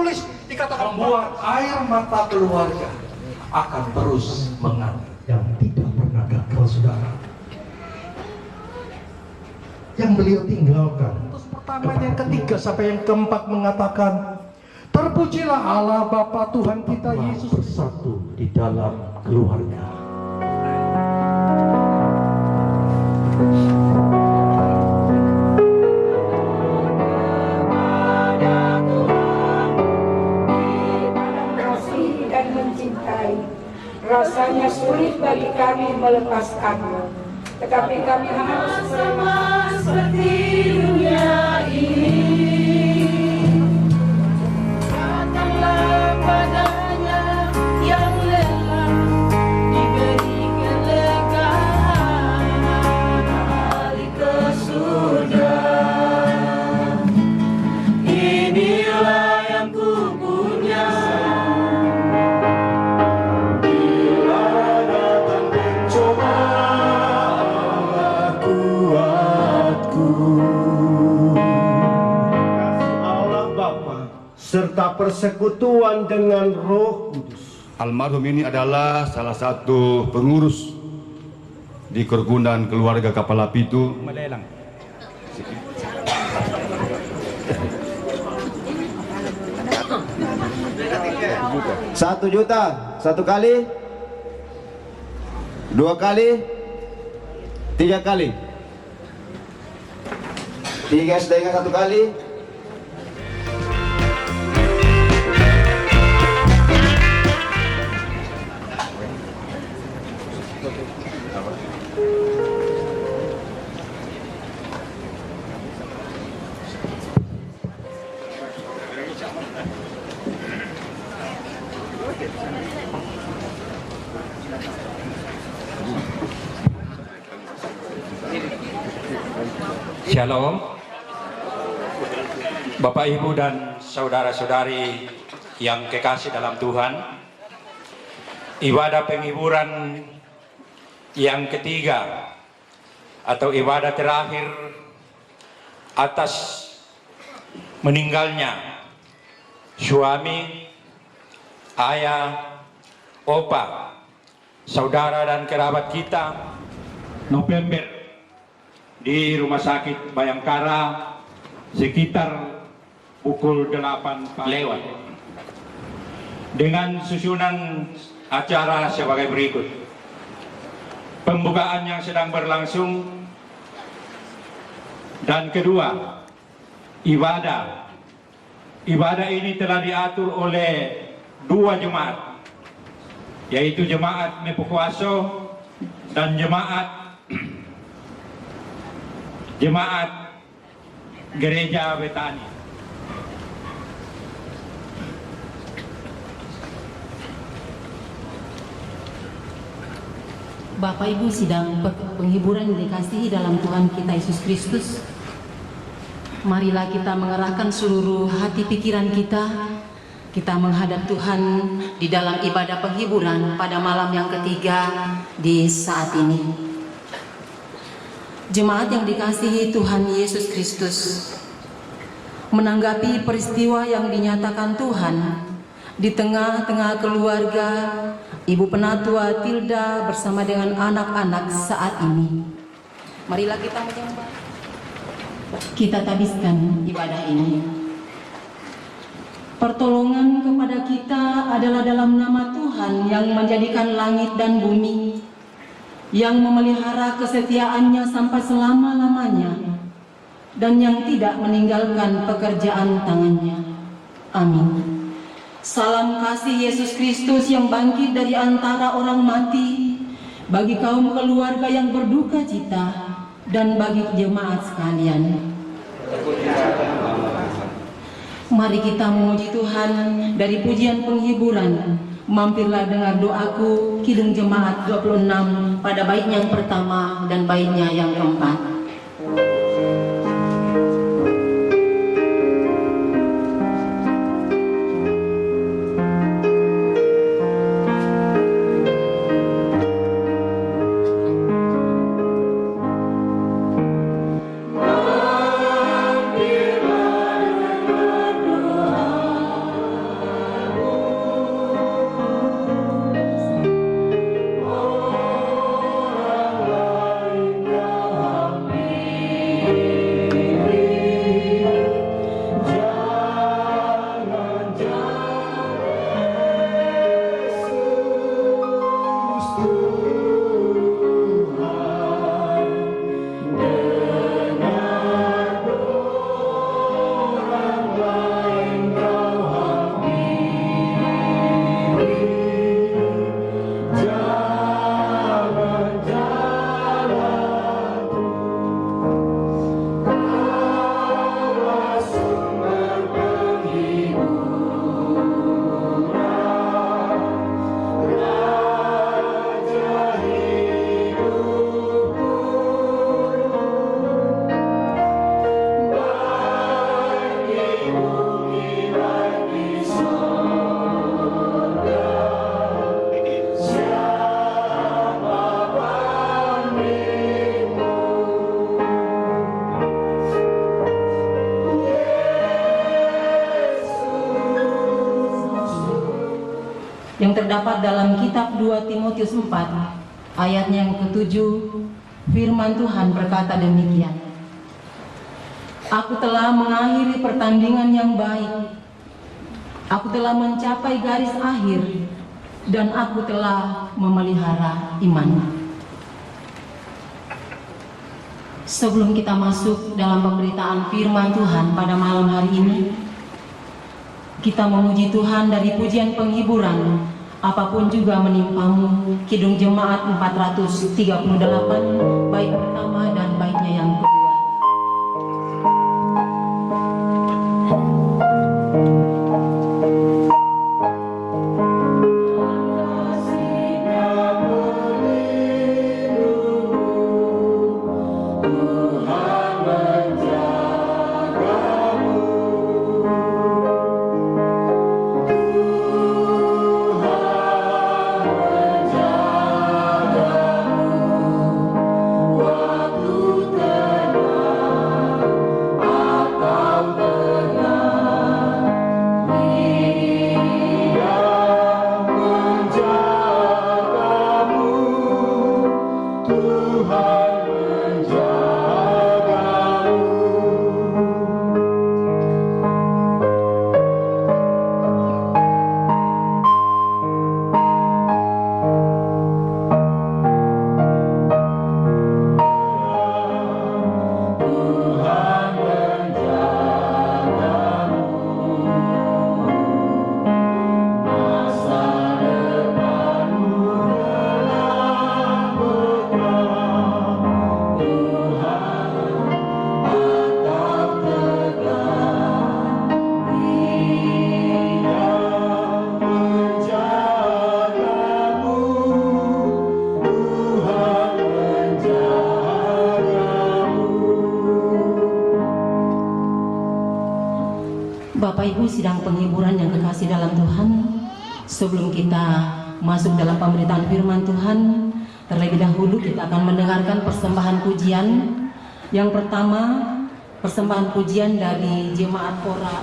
tertulis dikatakan buat air mata keluarga akan terus mengalir yang tidak pernah gagal, saudara. Yang beliau tinggalkan. Terus pertama, yang ketiga sampai yang keempat mengatakan, terpujilah Allah Bapa Tuhan kita Yesus bersatu di dalam keluarga. Kasih dan mencintai, rasanya sulit bagi kami melepaskanmu, tetapi kami harus sama seperti dunia ini. Datanglah padanya yang lelah, diberi kelegaan, balik ke surga. Inilah yang ku punya. Bila datang pencobaan, kuatku. Kasih Allah Bapa serta persekutuan dengan Roh Kudus. Almarhum ini adalah salah satu pengurus di Kerukunan Keluarga Kapala Pitu. Melelang. 1 juta 1 kali, 2 kali, 3 kali. 3 sedangkan 1 kali. Shalom, Bapak Ibu dan saudara-saudari yang kekasih dalam Tuhan. Ibadah penghiburan yang ketiga atau ibadah terakhir atas meninggalnya suami, ayah, opa, saudara dan kerabat kita November di Rumah Sakit Bayangkara sekitar pukul 8 lewat. Dengan susunan acara sebagai berikut. Pembukaan yang sedang berlangsung, dan kedua, ibadah. Ibadah ini telah diatur oleh 2 jemaat, yaitu jemaat Mepukuaso dan jemaat Gereja Betani. Bapak Ibu sidang penghiburan yang dikasihi dalam Tuhan kita Yesus Kristus, marilah kita mengerahkan seluruh hati pikiran kita menghadap Tuhan di dalam ibadah penghiburan pada malam yang ketiga di saat ini. Jemaat yang dikasihi Tuhan Yesus Kristus, menanggapi peristiwa yang dinyatakan Tuhan di tengah-tengah keluarga Ibu Penatua Tilda bersama dengan anak-anak saat ini, marilah kita menyembah. Kita tabiskan ibadah ini. Pertolongan kepada kita adalah dalam nama Tuhan yang menjadikan langit dan bumi, yang memelihara kesetiaannya sampai selama-lamanya, dan yang tidak meninggalkan pekerjaan tangannya. Amin. Salam kasih Yesus Kristus yang bangkit dari antara orang mati, bagi kaum keluarga yang berduka cita, dan bagi jemaat sekalian. Mari kita memuji Tuhan dari pujian penghiburan. Mampirlah dengar doaku, Kidung Jemaat 26 pada bait yang pertama dan baitnya yang keempat. yang terdapat dalam kitab 2 Timotius 4 ayatnya yang ke-7. Firman Tuhan berkata demikian. Aku telah mengakhiri pertandingan yang baik. Aku telah mencapai garis akhir dan aku telah memelihara iman. Sebelum kita masuk dalam pemberitaan firman Tuhan pada malam hari ini, kita memuji Tuhan dari pujian penghiburan apapun juga menimpamu, Kidung Jemaat 438 bait pertama dan baitnya yang kedua. Bapak Ibu sidang penghiburan yang kekasih dalam Tuhan, sebelum kita masuk dalam pemberitaan firman Tuhan, terlebih dahulu kita akan mendengarkan persembahan pujian. Yang pertama, persembahan pujian dari Jemaat Pora.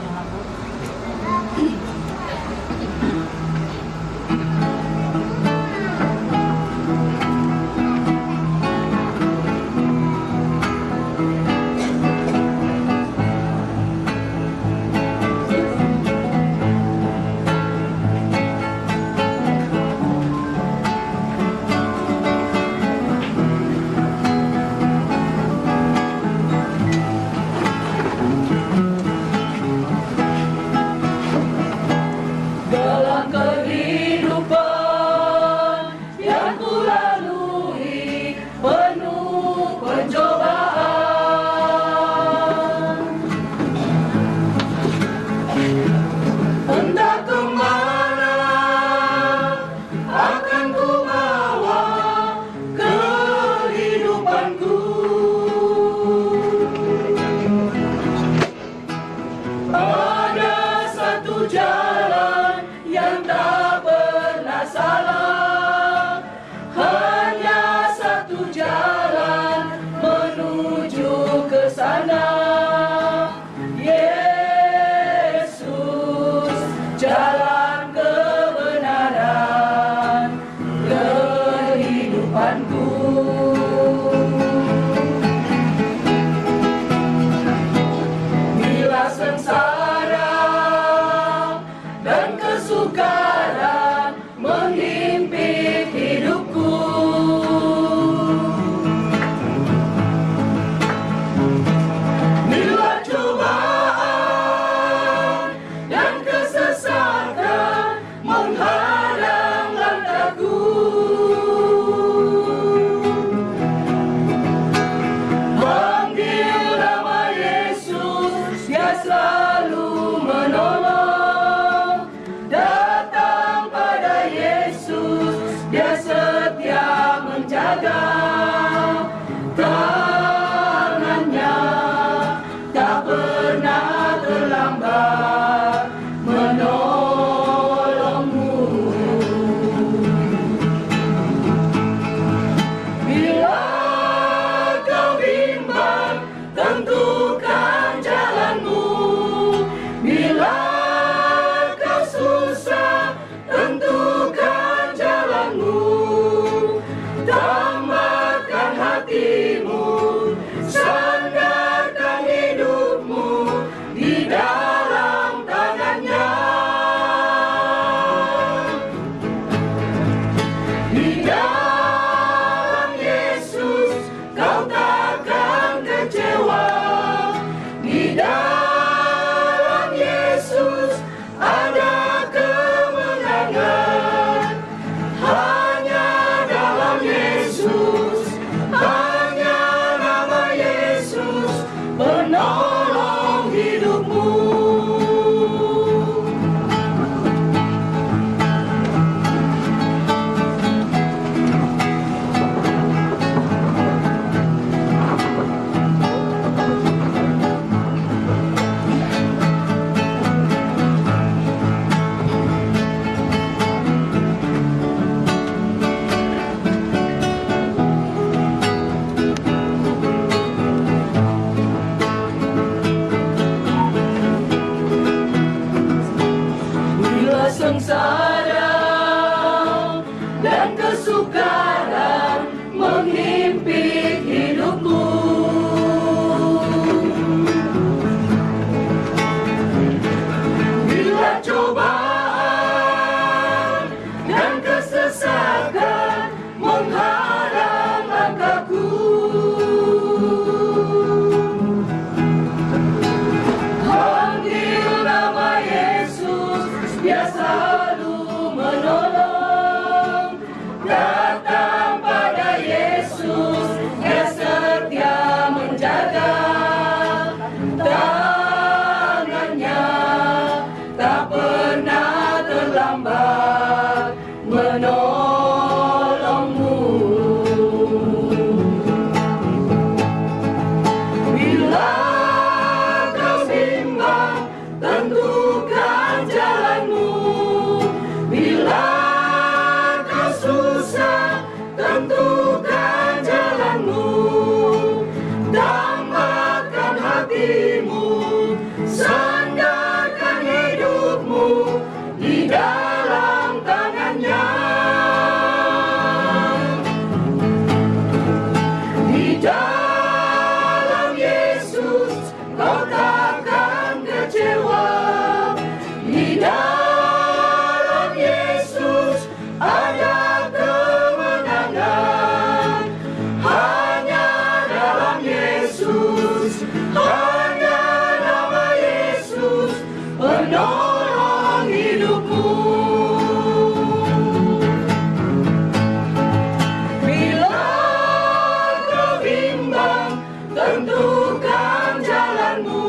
tentukan jalanmu.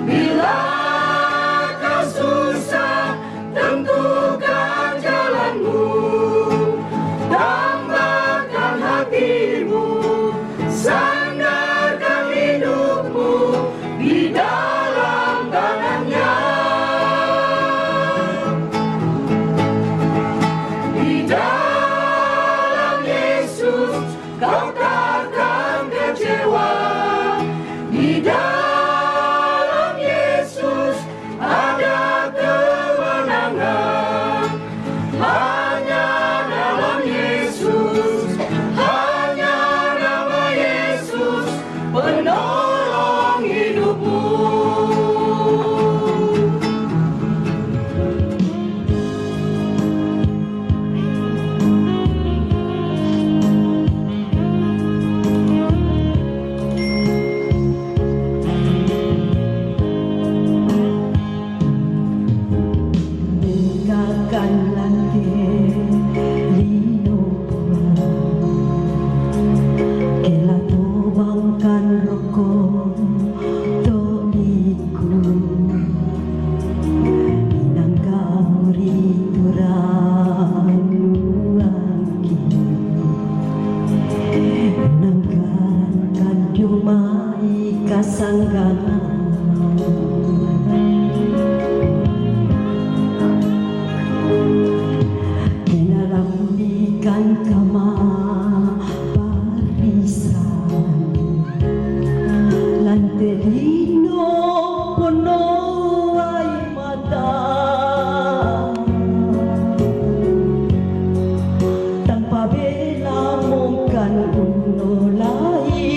Bila kau susah, tentukan jalanmu. Tambahkan hatimu, sandarkan hidupmu di dalam tangannya. Di dalam Yesus kau takkan kecewa. Di dalam Yesus ada kemenangan. Hanya dalam Yesus, hanya nama Yesus penolong hidupmu. Dengarkan lantai lino kela tobangkan rokok toliku inangka muriturang luangki inangkan jumai kasanggangan. Kan kama barisan lanterino pono ay mata tanpa bela mongkan unolai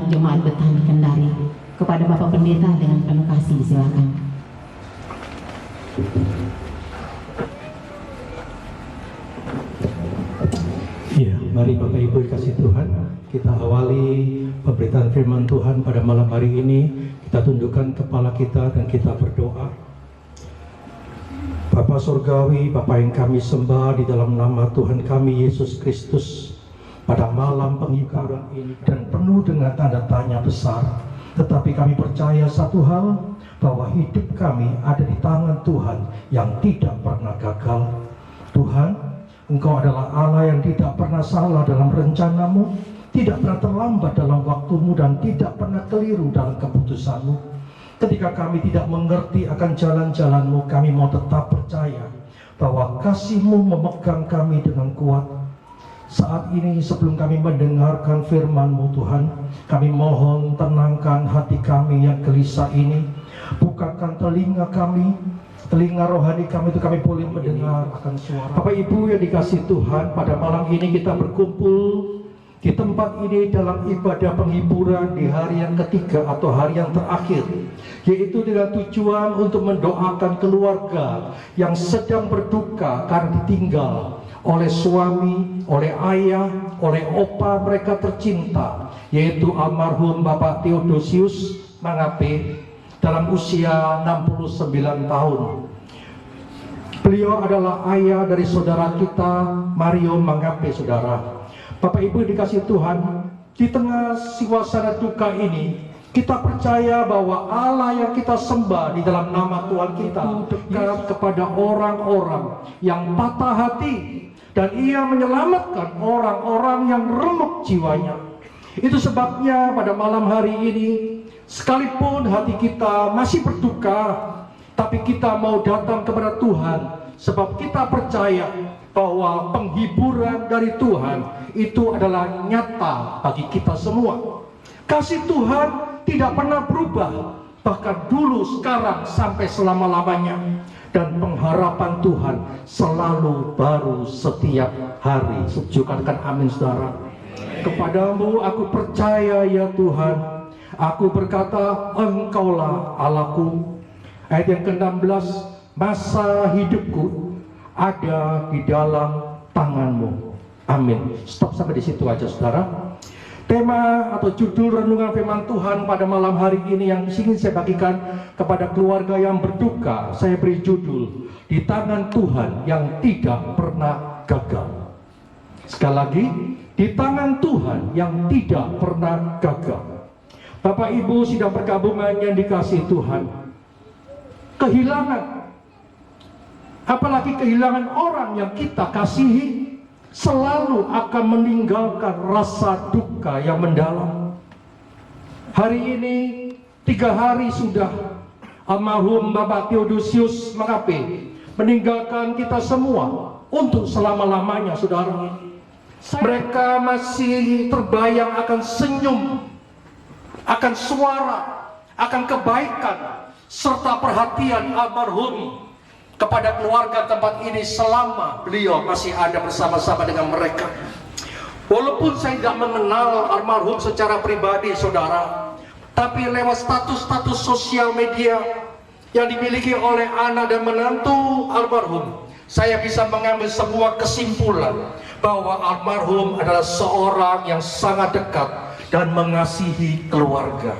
Jemaat Betani Kendari. Kepada Bapak Pendeta dengan penuh kasih, silakan. Ya, mari Bapak Ibu dikasih Tuhan, kita awali pemberitaan firman Tuhan pada malam hari ini, kita tundukkan kepala kita dan kita berdoa. Bapa Surgawi, Bapa yang kami sembah di dalam nama Tuhan kami Yesus Kristus, pada malam penghiburan ini dan penuh dengan tanda tanya besar, tetapi kami percaya satu hal, bahwa hidup kami ada di tangan Tuhan yang tidak pernah gagal. Tuhan, Engkau adalah Allah yang tidak pernah salah dalam rencanamu, tidak pernah terlambat dalam waktumu, dan tidak pernah keliru dalam keputusanmu. Ketika kami tidak mengerti akan jalan-jalanmu, kami mau tetap percaya bahwa kasih-Mu memegang kami dengan kuat. Saat ini sebelum kami mendengarkan firman-Mu Tuhan, kami mohon tenangkan hati kami yang gelisah ini. Bukakan telinga kami, telinga rohani kami, itu kami boleh mendengar akan suara. Bapak Ibu yang dikasih Tuhan, pada malam ini kita berkumpul di tempat ini dalam ibadah penghiburan di hari yang ketiga atau hari yang terakhir, yaitu dengan tujuan untuk mendoakan keluarga yang sedang berduka karena ditinggal oleh suami, oleh ayah, oleh opa mereka tercinta, yaitu almarhum Bapak Theodosius Mangape dalam usia 69 tahun. Beliau adalah ayah dari saudara kita Mario Mangape, saudara. Bapak Ibu dikasih Tuhan, di tengah suasana duka ini, kita percaya bahwa Allah yang kita sembah di dalam nama Tuhan kita dekat kepada orang-orang yang patah hati, dan Ia menyelamatkan orang-orang yang remuk jiwanya. Itu sebabnya pada malam hari ini, sekalipun hati kita masih berduka, tapi kita mau datang kepada Tuhan, sebab kita percaya bahwa penghiburan dari Tuhan itu adalah nyata bagi kita semua. Kasih Tuhan tidak pernah berubah, bahkan dulu, sekarang, sampai selama-lamanya. Dan pengharapan Tuhan selalu baru setiap hari. Sejukkan amin, saudara. Kepadamu aku percaya ya Tuhan, aku berkata Engkaulah Allahku. Ayat yang ke-16, masa hidupku ada di dalam tangan-Mu. Amin. Stop sampai di situ aja, saudara. Tema atau judul renungan firman Tuhan pada malam hari ini yang ingin saya bagikan kepada keluarga yang berduka, saya beri judul, di tangan Tuhan yang tidak pernah gagal. Sekali lagi, di tangan Tuhan yang tidak pernah gagal. Bapak Ibu sidang perkabungan yang dikasihi Tuhan, kehilangan, apalagi kehilangan orang yang kita kasihi, selalu akan meninggalkan rasa duka yang mendalam. Hari ini 3 hari sudah almarhum Bapak Theodosius Mangape meninggalkan kita semua untuk selama-lamanya, saudara. Mereka masih terbayang akan senyum, akan suara, akan kebaikan, serta perhatian almarhum kepada keluarga tempat ini selama beliau masih ada bersama-sama dengan mereka. Walaupun saya tidak mengenal almarhum secara pribadi, saudara, tapi lewat status-status sosial media yang dimiliki oleh anak dan menantu almarhum, saya bisa mengambil sebuah kesimpulan bahwa almarhum adalah seorang yang sangat dekat dan mengasihi keluarga.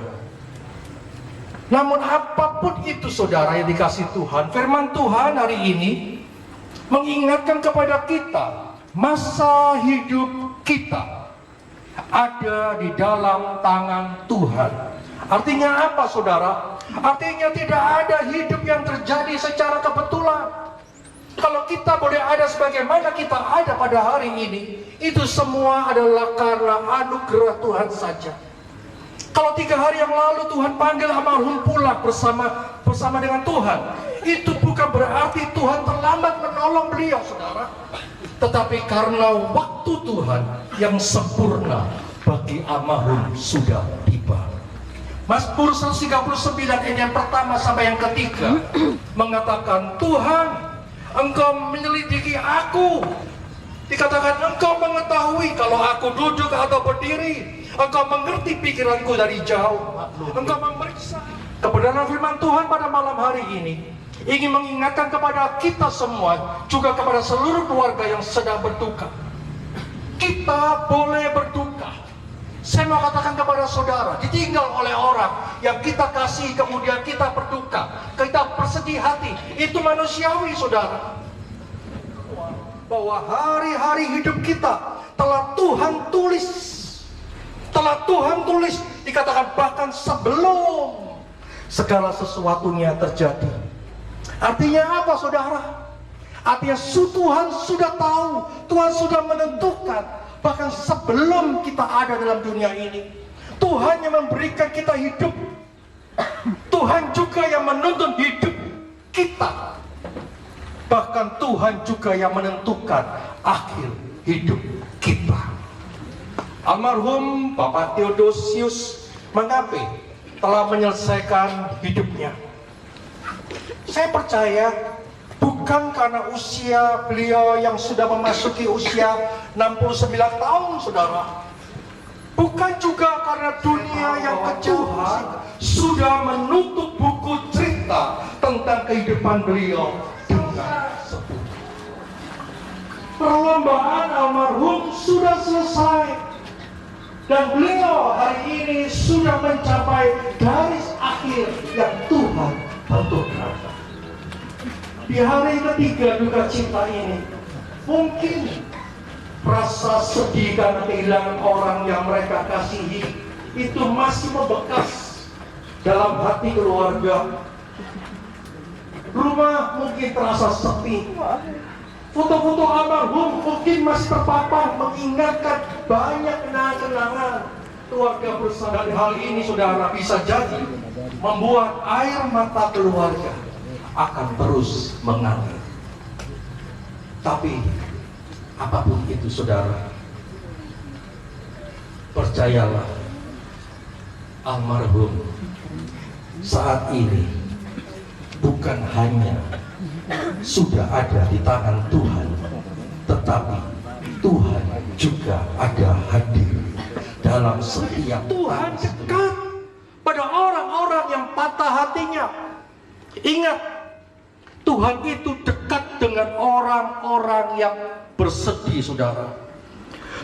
Namun apapun itu, saudara yang dikasih Tuhan, firman Tuhan hari ini mengingatkan kepada kita, masa hidup kita ada di dalam tangan Tuhan. Artinya apa, saudara? Artinya tidak ada hidup yang terjadi secara kebetulan. Kalau kita boleh ada sebagaimana kita ada pada hari ini, itu semua adalah karena anugerah Tuhan saja. Kalau 3 hari yang lalu Tuhan panggil almarhum pulang bersama dengan Tuhan, itu bukan berarti Tuhan terlambat menolong beliau, saudara. Tetapi karena waktu Tuhan yang sempurna bagi almarhum sudah tiba. Mazmur 139 ayat yang pertama sampai yang ketiga mengatakan, Tuhan, Engkau menyelidiki aku. Dikatakan Engkau mengetahui kalau aku duduk atau berdiri. Engkau mengerti pikiranku dari jauh. Engkau memeriksa. Kebenaran firman Tuhan pada malam hari ini ingin mengingatkan kepada kita semua, juga kepada seluruh keluarga yang sedang berduka. Kita boleh berduka, Saya mau katakan kepada saudara, ditinggal oleh orang yang kita kasih, kemudian kita berduka, kita bersedih hati, itu manusiawi, saudara. Bahwa hari-hari hidup kita telah Tuhan tulis, dikatakan bahkan sebelum segala sesuatunya terjadi. Artinya apa, saudara? Artinya Tuhan sudah tahu, Tuhan sudah menentukan. Bahkan sebelum kita ada dalam dunia ini, Tuhan yang memberikan kita hidup. Tuhan juga yang menuntun hidup kita. Bahkan Tuhan juga yang menentukan akhir hidup kita. Almarhum Bapak Theodosius Mangapé telah menyelesaikan hidupnya. Saya percaya bukan karena usia beliau yang sudah memasuki usia 69 tahun, saudara. Bukan juga karena dunia yang kejam sudah menutup buku cerita tentang kehidupan beliau dengan sebut. Perlombaan almarhum sudah selesai. Dan beliau hari ini sudah mencapai garis akhir yang Tuhan tentukan. Di hari ketiga duka cita ini, mungkin rasa sedih karena kehilangan orang yang mereka kasihi itu masih membekas dalam hati keluarga. Rumah mungkin terasa sepi. Foto-foto almarhum mungkin masih terpapar, mengingatkan banyak kenangan-kenangan keluarga bersama. Dan hal ini, saudara, bisa jadi membuat air mata keluarga akan terus mengalir. Tapi apapun itu, saudara, percayalah, almarhum saat ini bukan hanya sudah ada di tangan Tuhan, tetapi Tuhan juga ada hadir dalam setiap. Tuhan dekat pada orang-orang yang patah hatinya. Ingat, Tuhan itu dekat dengan orang-orang yang bersedih, saudara.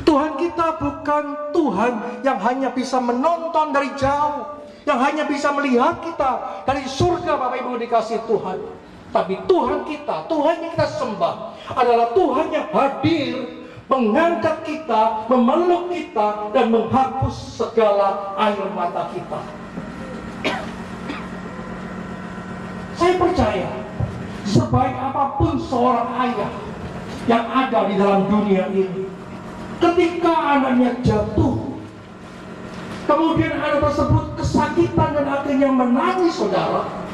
Tuhan kita bukan Tuhan yang hanya bisa menonton dari jauh, yang hanya bisa melihat kita dari surga, Bapak Ibu dikasih Tuhan. Tapi Tuhan kita, Tuhan yang kita sembah adalah Tuhan yang hadir, mengangkat kita, memeluk kita, dan menghapus segala air mata kita. Saya percaya, sebaik apapun seorang ayah yang ada di dalam dunia ini, ketika anaknya jatuh, kemudian anak tersebut kesakitan dan akhirnya menangis, saudara,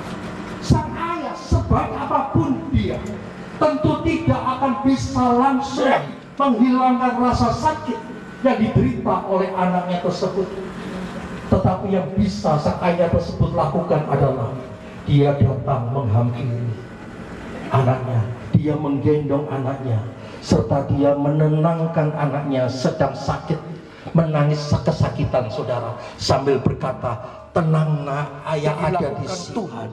sang ayah sebaik apapun dia tentu tidak akan bisa langsung menghilangkan rasa sakit yang diderita oleh anaknya tersebut. Tetapi yang bisa sang ayah tersebut lakukan adalah dia datang menghampiri anaknya, dia menggendong anaknya, serta dia menenangkan anaknya sedang sakit, menangis kesakitan, saudara, sambil berkata, tenang nak, ayah ada di sini. Tuhan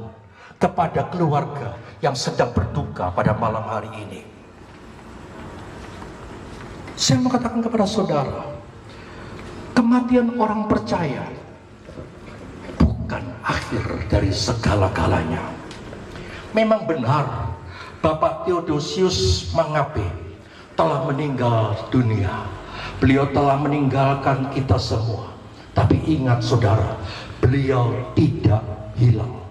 kepada keluarga yang sedang berduka pada malam hari ini. Saya mau katakan kepada saudara, kematian orang percaya bukan akhir dari segala-galanya. Memang benar Bapak Theodosius Mangapé telah meninggal dunia. Beliau telah meninggalkan kita semua. Tapi ingat, saudara, beliau tidak hilang.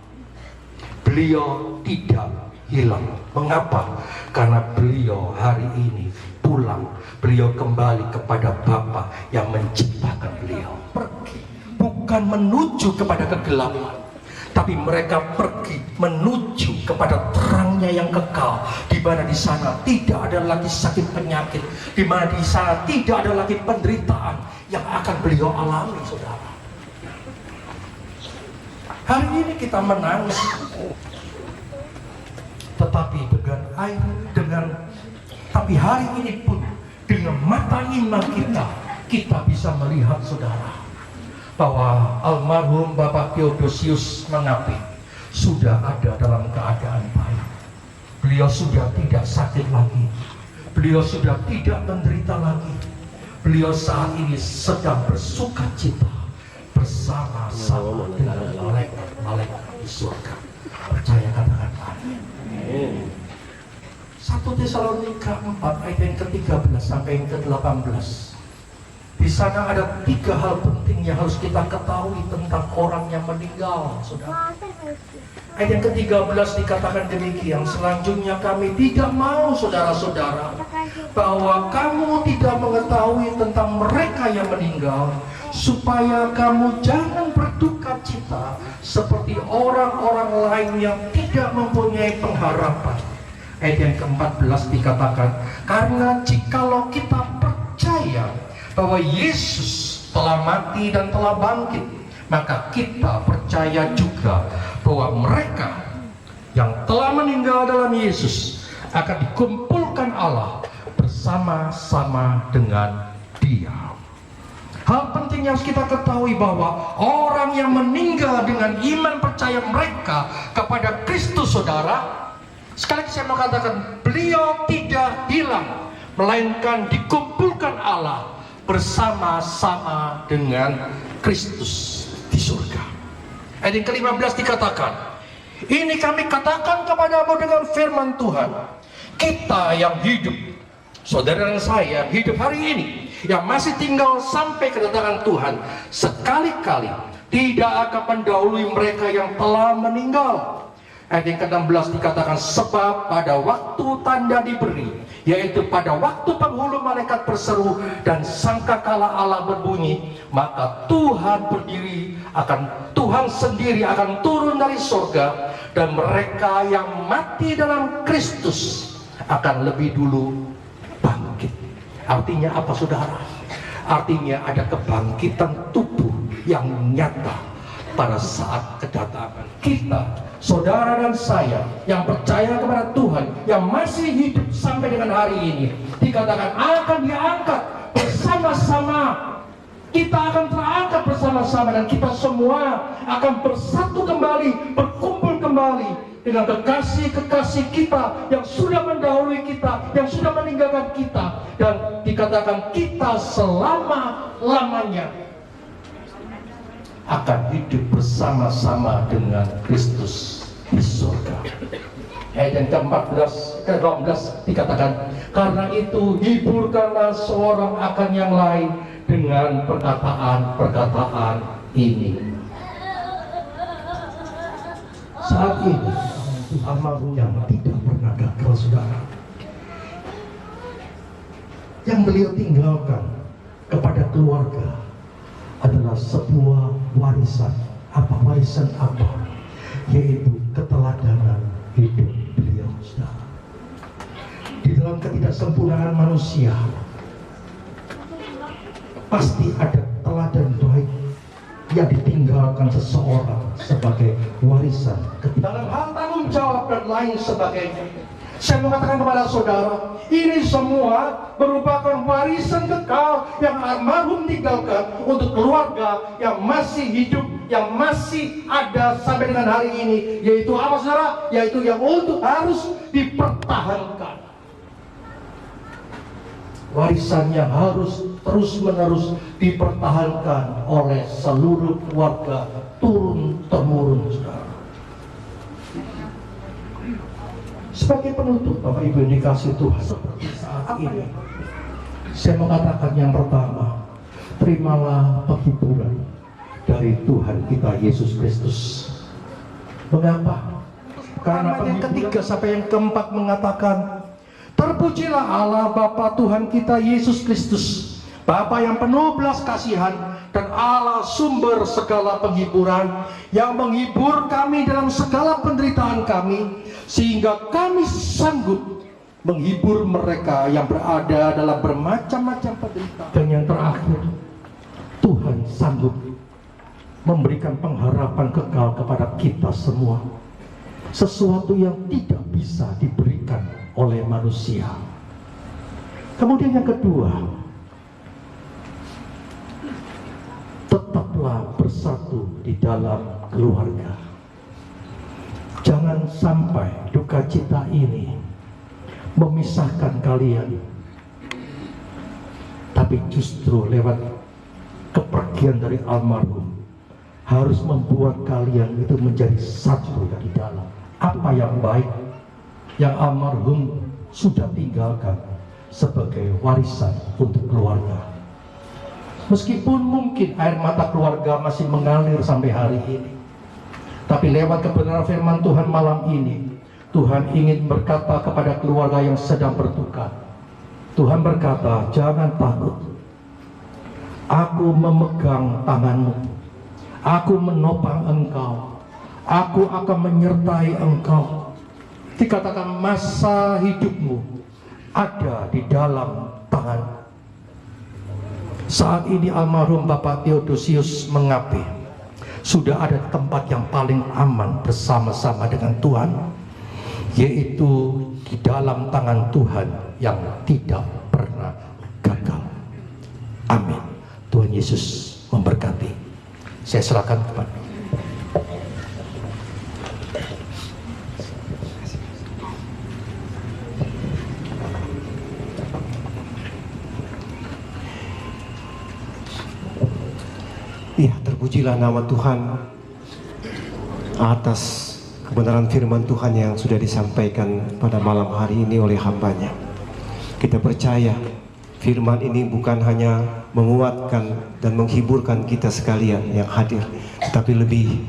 Beliau tidak hilang. Mengapa? Karena beliau hari ini pulang. Beliau kembali kepada Bapa yang menciptakan beliau. Pergi bukan menuju kepada kegelapan, tapi mereka pergi menuju kepada terangnya yang kekal, di mana di sana tidak ada lagi sakit penyakit, di mana di sana tidak ada lagi penderitaan yang akan beliau alami, saudara. Hari ini kita menangis, tetapi tapi hari ini pun dengan mata iman kita bisa melihat, saudara, bahwa almarhum Bapak Theodosius Mangapé sudah ada dalam keadaan baik. Beliau sudah tidak sakit lagi, beliau sudah tidak menderita lagi, beliau saat ini sedang bersuka cita bersama-sama dengan malaikat-malaikat di surga. Percaya, katakan amin. 1 Tesalonika 4 ayat yang ke-13 sampai yang ke-18. Di sana ada 3 hal penting yang harus kita ketahui tentang orang yang meninggal, saudara. Ayat yang ke-13 dikatakan demikian, selanjutnya kami tidak mau, saudara-saudara, bahwa kamu tidak mengetahui tentang mereka yang meninggal, supaya kamu jangan berduka cita seperti orang-orang lain yang tidak mempunyai pengharapan. Ayat yang ke-14 dikatakan, karena jikalau kita percaya bahwa Yesus telah mati dan telah bangkit, maka kita percaya juga bahwa mereka yang telah meninggal dalam Yesus akan dikumpulkan Allah bersama-sama dengan Dia. Hal penting yang harus kita ketahui bahwa orang yang meninggal dengan iman percaya mereka kepada Kristus, saudara, sekali lagi saya mau katakan, beliau tidak hilang, melainkan dikumpulkan Allah bersama-sama dengan Kristus di surga. Ayat yang ke-15 dikatakan, ini kami katakan kepadamu dengan firman Tuhan, kita yang hidup, saudara dan saya hidup hari ini, yang masih tinggal sampai kedatangan Tuhan, sekali-kali tidak akan mendahului mereka yang telah meninggal. Ayat yang ke-16 dikatakan, sebab pada waktu tanda diberi, yaitu pada waktu penghulu malaikat berseru dan sangkakala Allah berbunyi, maka Tuhan Tuhan sendiri akan turun dari surga, dan mereka yang mati dalam Kristus akan lebih dulu bangkit. Artinya apa, saudara? Artinya ada kebangkitan tubuh yang nyata pada saat kedatangan kita, saudara dan saya yang percaya kepada Tuhan, yang masih hidup sampai dengan hari ini, dikatakan akan diangkat bersama-sama. Kita akan terangkat bersama-sama, dan kita semua akan bersatu kembali, berkumpul kembali dengan kekasih-kekasih kita yang sudah mendahului kita, yang sudah meninggalkan kita, dan dikatakan kita selama-lamanya akan hidup bersama-sama dengan Kristus di surga. Ayat yang ke-12 dikatakan, karena itu hiburkanlah seorang akan yang lain dengan perkataan-perkataan ini. Saat ini amal yang tidak pernah gagal, saudara, yang beliau tinggalkan kepada keluarga adalah sebuah warisan. Warisan apa? Yaitu keteladanan hidup beliau, saudara. Di dalam ketidaksempurnaan manusia, pasti ada teladan baik yang ditinggalkan seseorang sebagai warisan. Dalam hal tanggung jawab dan lain sebagainya, saya mengatakan kepada saudara, ini semua merupakan warisan kekal yang almarhum tinggalkan untuk keluarga yang masih hidup, yang masih ada sampai dengan hari ini. Yaitu apa, saudara? Yaitu yang untuk harus dipertahankan. Warisannya harus terus-menerus dipertahankan oleh seluruh keluarga turun-temurun, saudara. Sebagai penutup, Bapak Ibu yang dikasihi Tuhan, seperti saat ini, saya mengatakan yang pertama, terimalah penghiburan dari Tuhan kita Yesus Kristus. Mengapa? Karena yang ketiga sampai yang keempat mengatakan, terpujilah Allah Bapa Tuhan kita Yesus Kristus, Bapa yang penuh belas kasihan dan Allah sumber segala penghiburan, yang menghibur kami dalam segala penderitaan kami, sehingga kami sanggup menghibur mereka yang berada dalam bermacam-macam penderitaan. Dan yang terakhir, Tuhan sanggup memberikan pengharapan kekal kepada kita semua, sesuatu yang tidak bisa diberikan oleh manusia. Kemudian yang kedua, tetaplah bersatu di dalam keluarga. Jangan sampai duka cita ini memisahkan kalian. Tapi justru lewat kepergian dari almarhum harus membuat kalian itu menjadi satu di dalam apa yang baik yang almarhum sudah tinggalkan sebagai warisan untuk keluarga. Meskipun mungkin air mata keluarga masih mengalir sampai hari ini, tapi lewat kebenaran firman Tuhan malam ini, Tuhan ingin berkata kepada keluarga yang sedang berduka. Tuhan berkata, jangan takut. Aku memegang tanganmu. Aku menopang engkau. Aku akan menyertai engkau. Dikatakan masa hidupmu ada di dalam tangan. Saat ini almarhum Bapak Theodosius mengabdi, sudah ada tempat yang paling aman bersama-sama dengan Tuhan, yaitu di dalam tangan Tuhan yang tidak pernah gagal. Amin. Tuhan Yesus memberkati. Saya serahkan kepada Ya, terpujilah nama Tuhan atas kebenaran firman Tuhan yang sudah disampaikan pada malam hari ini oleh hambanya. Kita percaya firman ini bukan hanya menguatkan dan menghiburkan kita sekalian yang hadir, tetapi lebih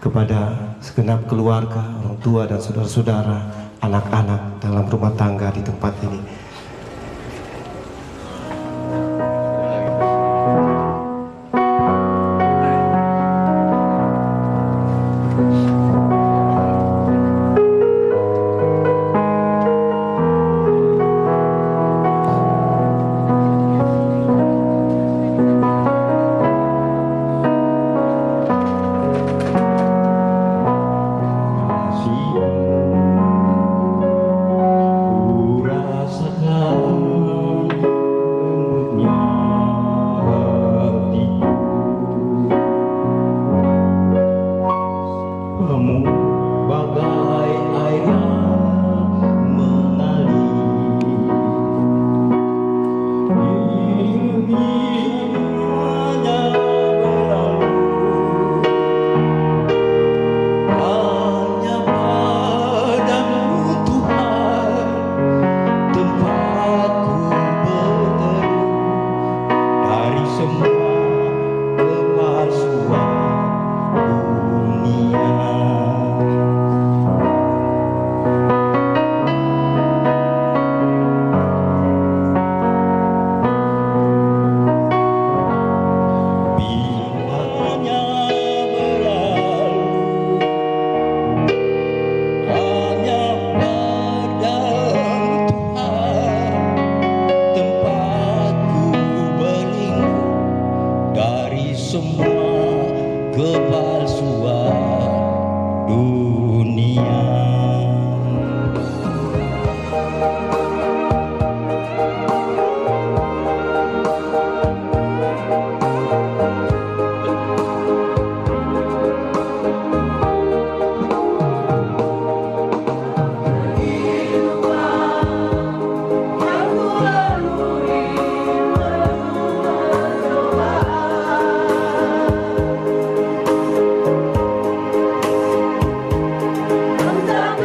kepada segenap keluarga, orang tua dan saudara-saudara, anak-anak dalam rumah tangga di tempat ini. Tentang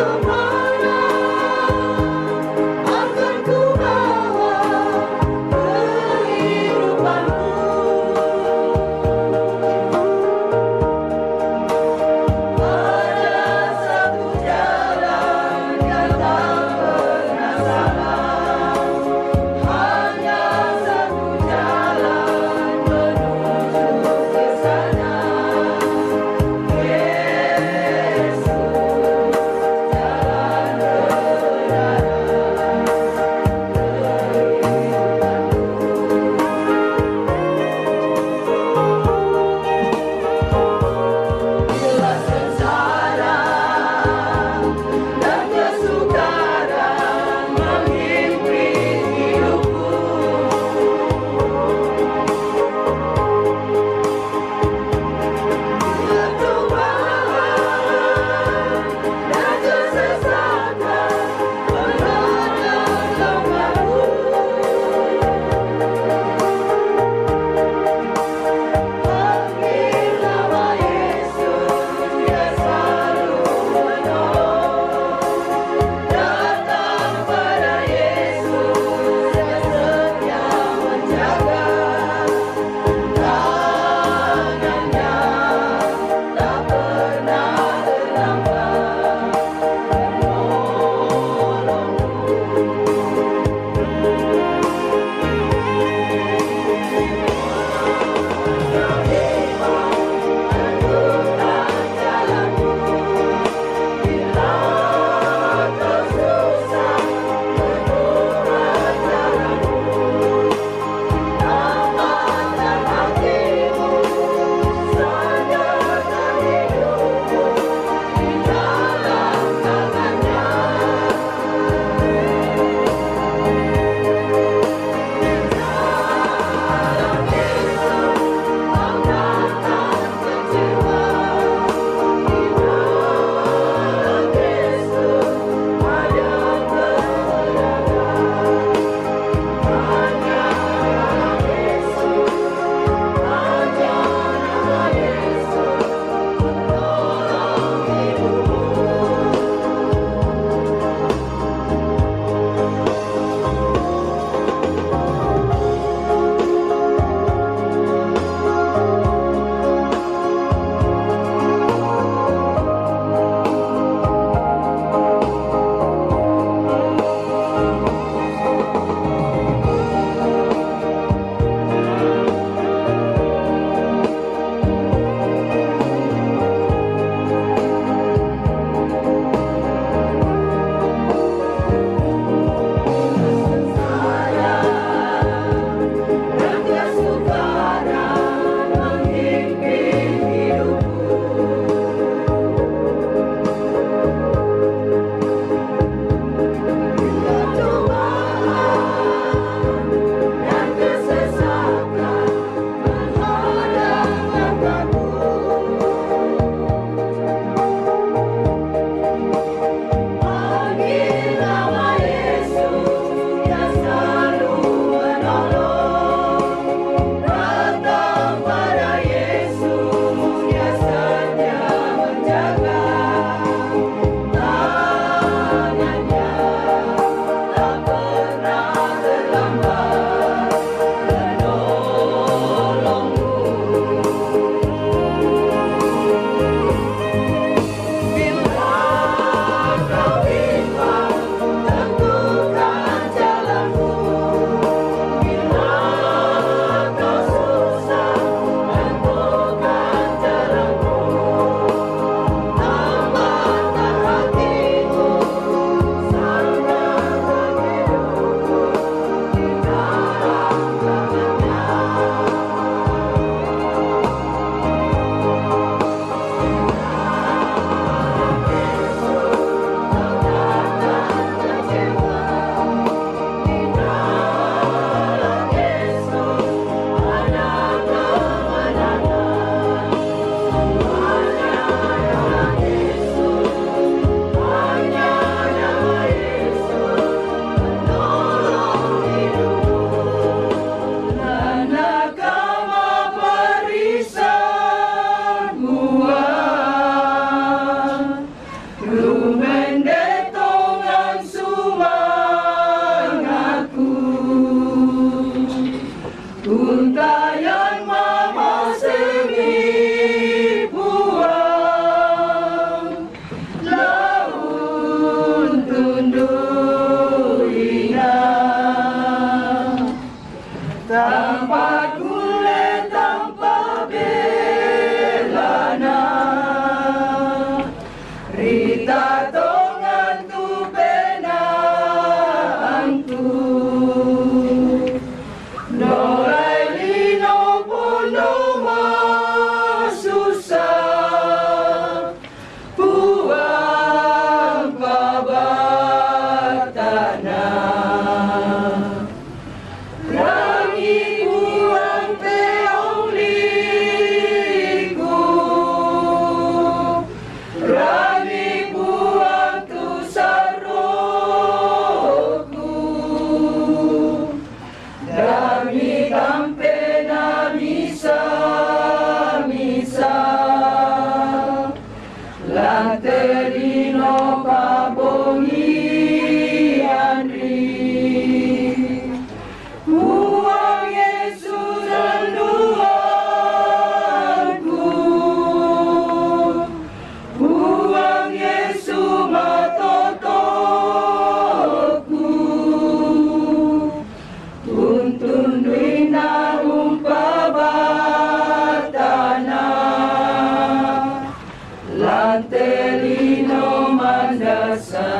telino mandasa.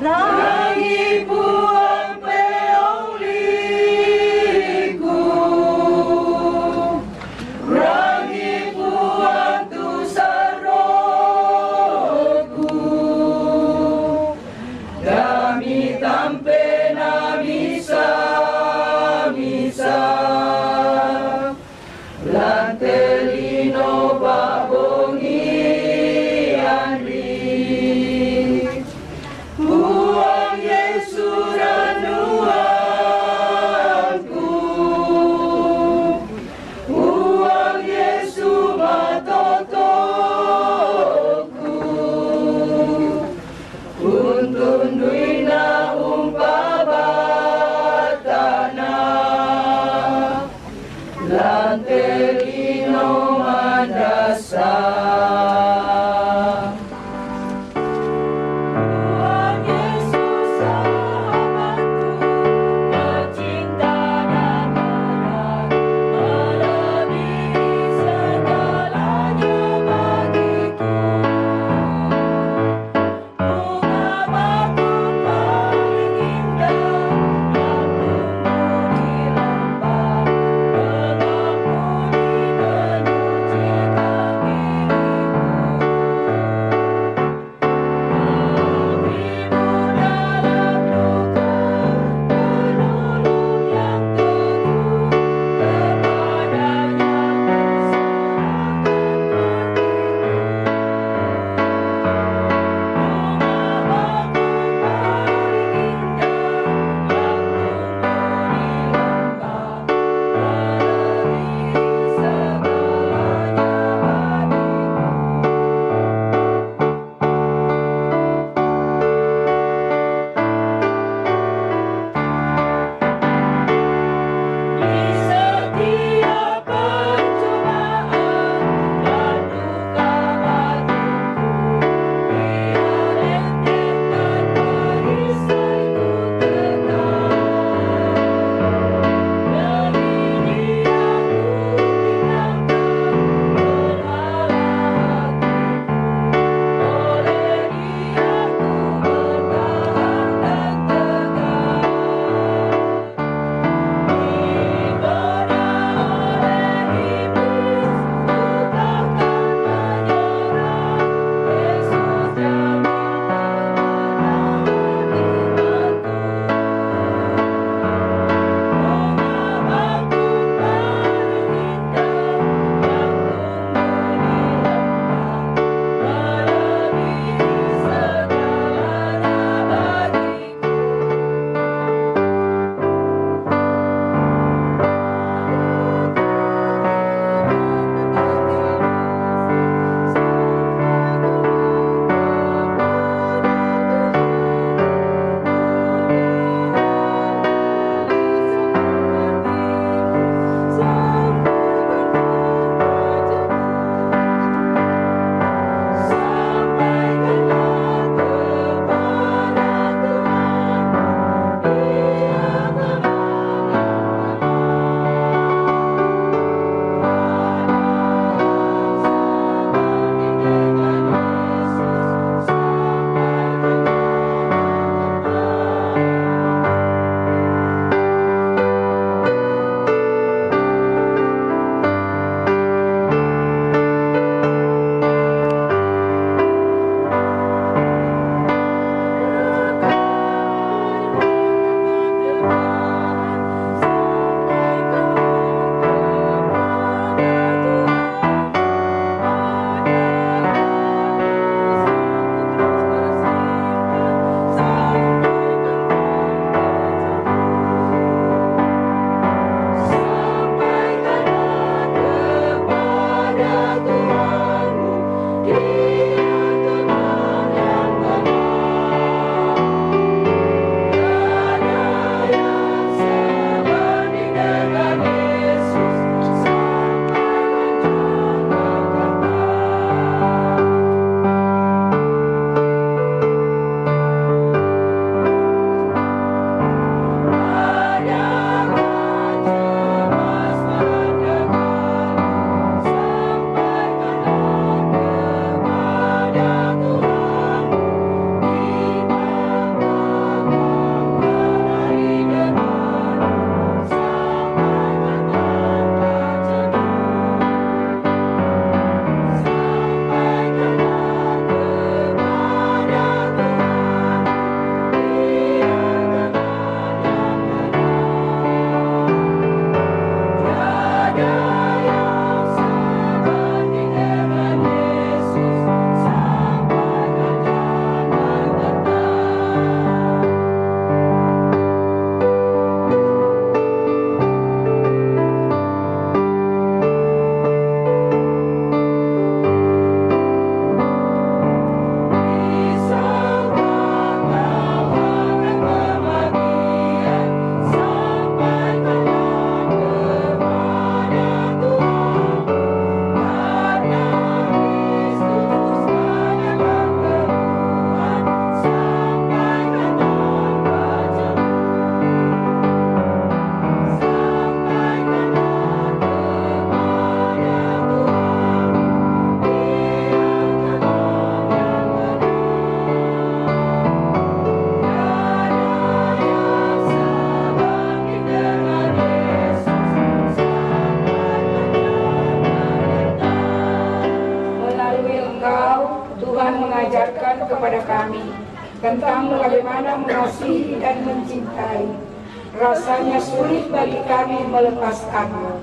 Rangi puang peong liku, rangi puang tu saroku, kami tampe na bisa lantelino babo mengajarkan kepada kami tentang bagaimana mengasihi dan mencintai. Rasanya sulit bagi kami melepaskanmu,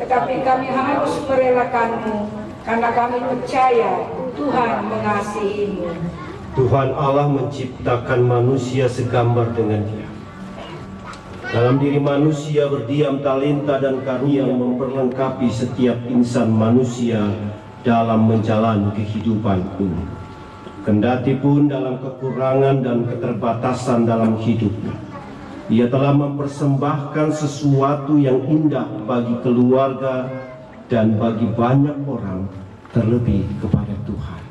tetapi kami harus merelakanmu karena kami percaya Tuhan mengasihimu. Tuhan Allah menciptakan manusia segambar dengan Dia. Dalam diri manusia berdiam talenta dan karunia yang memperlengkapi setiap insan manusia dalam menjalani kehidupan ini. Kendati pun dalam kekurangan dan keterbatasan dalam hidupnya, Ia telah mempersembahkan sesuatu yang indah bagi keluarga dan bagi banyak orang, terlebih kepada Tuhan.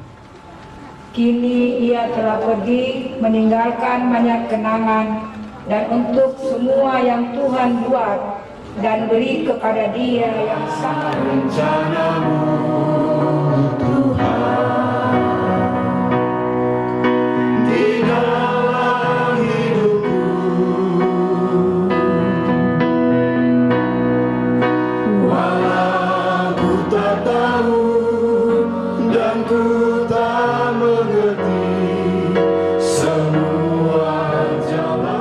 Kini Ia telah pergi meninggalkan banyak kenangan, dan untuk semua yang Tuhan buat dan beri kepada Dia yang sangat Rencanamu Tuhan di dalam hidupku, walau ku tak tahu dan ku tak mengerti semua jalan.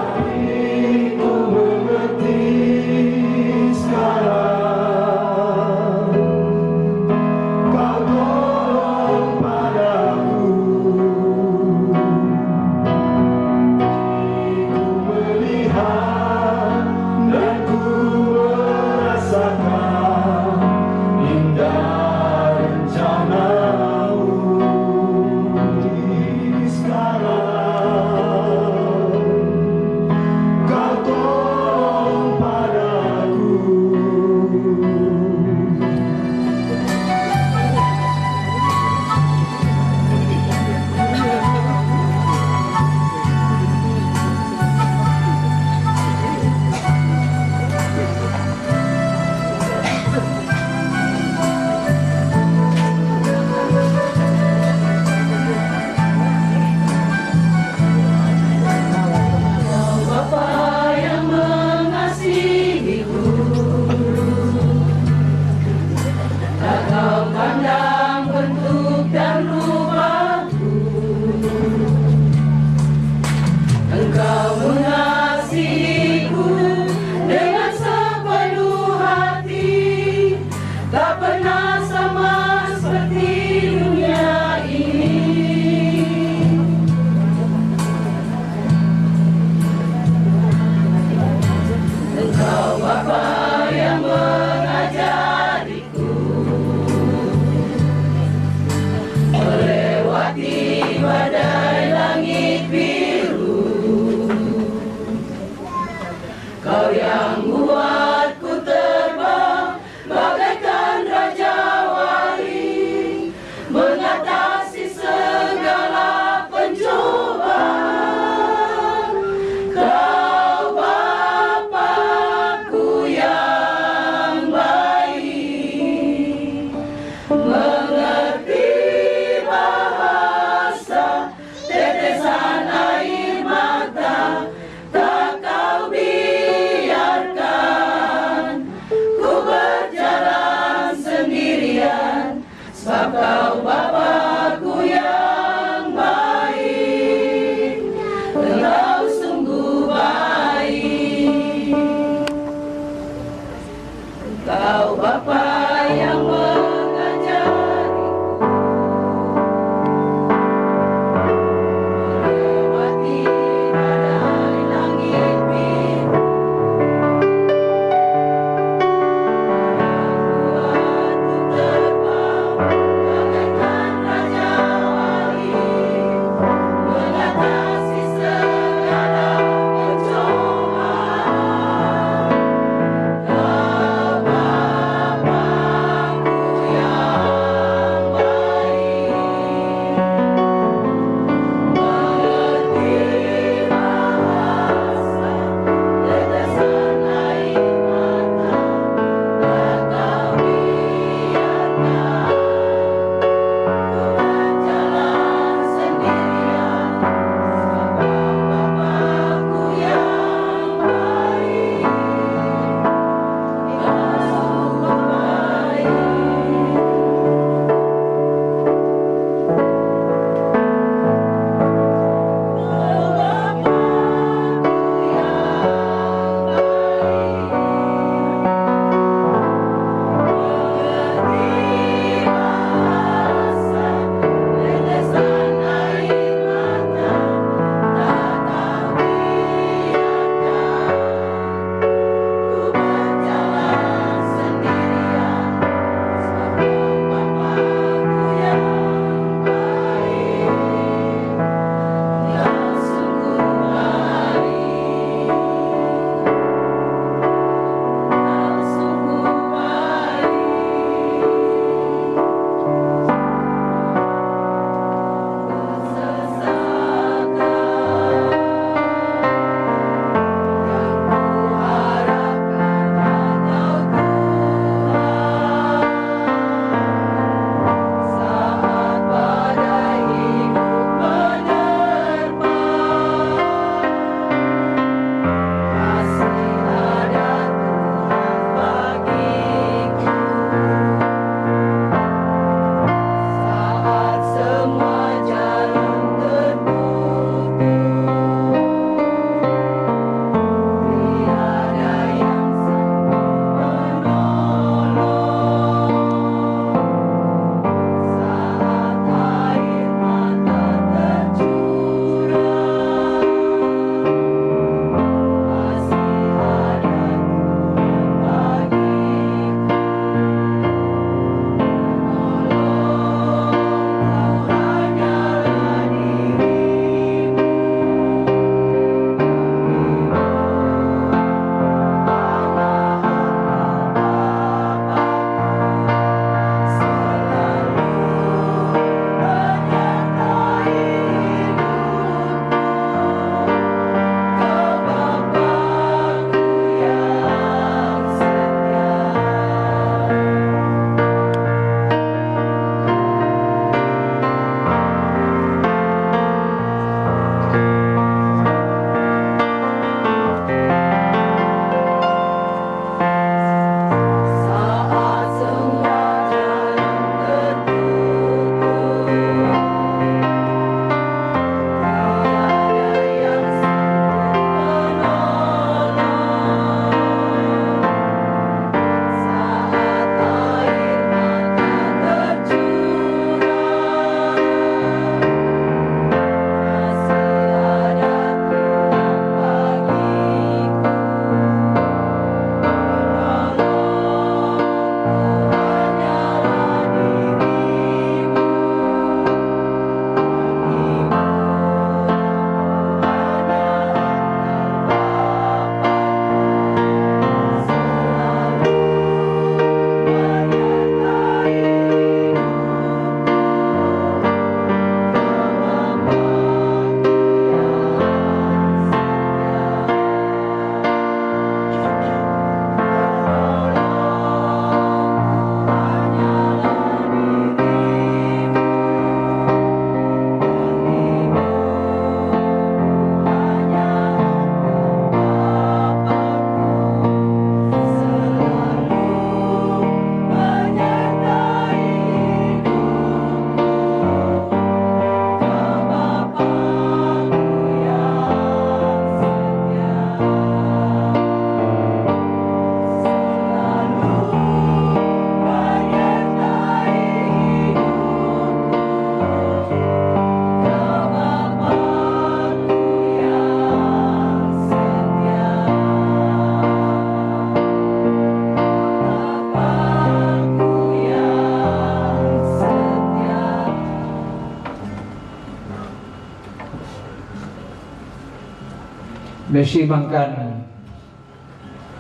mesimangkan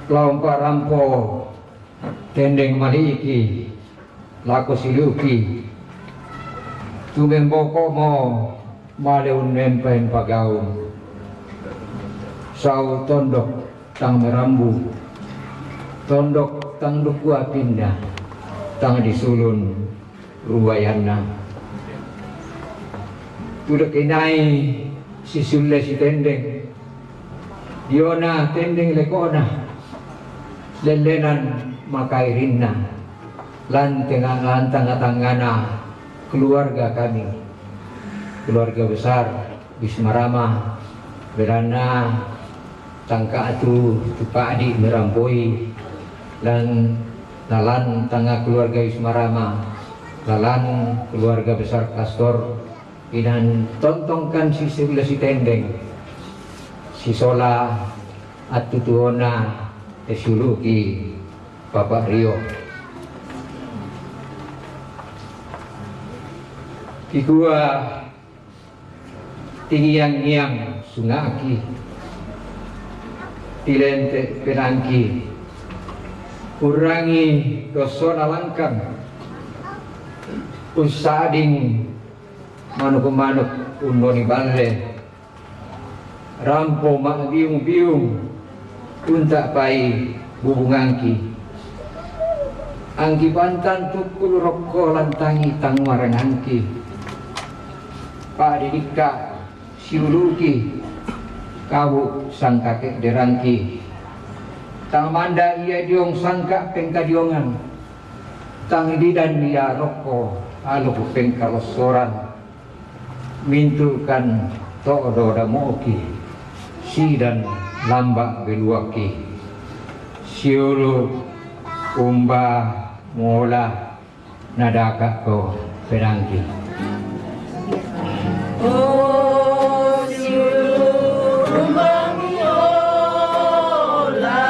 lompat rampo tendeng maliki laku siluki tumemboko mo maleun mempen pagaun sau tondok tang merambu tondok tang dukua pindah tang disulun ruwayana tudak inai si sulle si tendeng diona tendeng lekona lelenan makairinna lan tangana keluarga kami, keluarga besar Wismarama berana tangka atu tupadi merampoi dan lalan tangga keluarga Wismarama lalan keluarga besar Kastor inan tontongkan si sebelah si tendeng si sola atu tuona esuluki Bapak Rio Kikua tinggiang-ngiang sungaki tilente penangki kurangi dosona langkang usading manuk-manuk undoni balle rampo mak biung-biung untak pai bubungangki angki pantan tukul rokko lantangi tangwarang angki Pak Didika siuluki kawu sang kakek derangki tang manda ia diong sangka pengkadiongan tang didan dia rokko alu pengkalosoran mintukan todo damoki si dan lambak beluaki siulu umba mola nadaka ko penangki Oh, siulu umbang yola,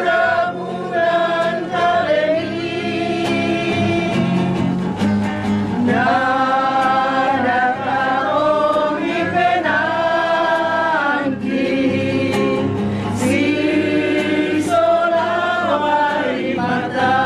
rabunan kalemi, nadaka ori penangki, si solawai mata.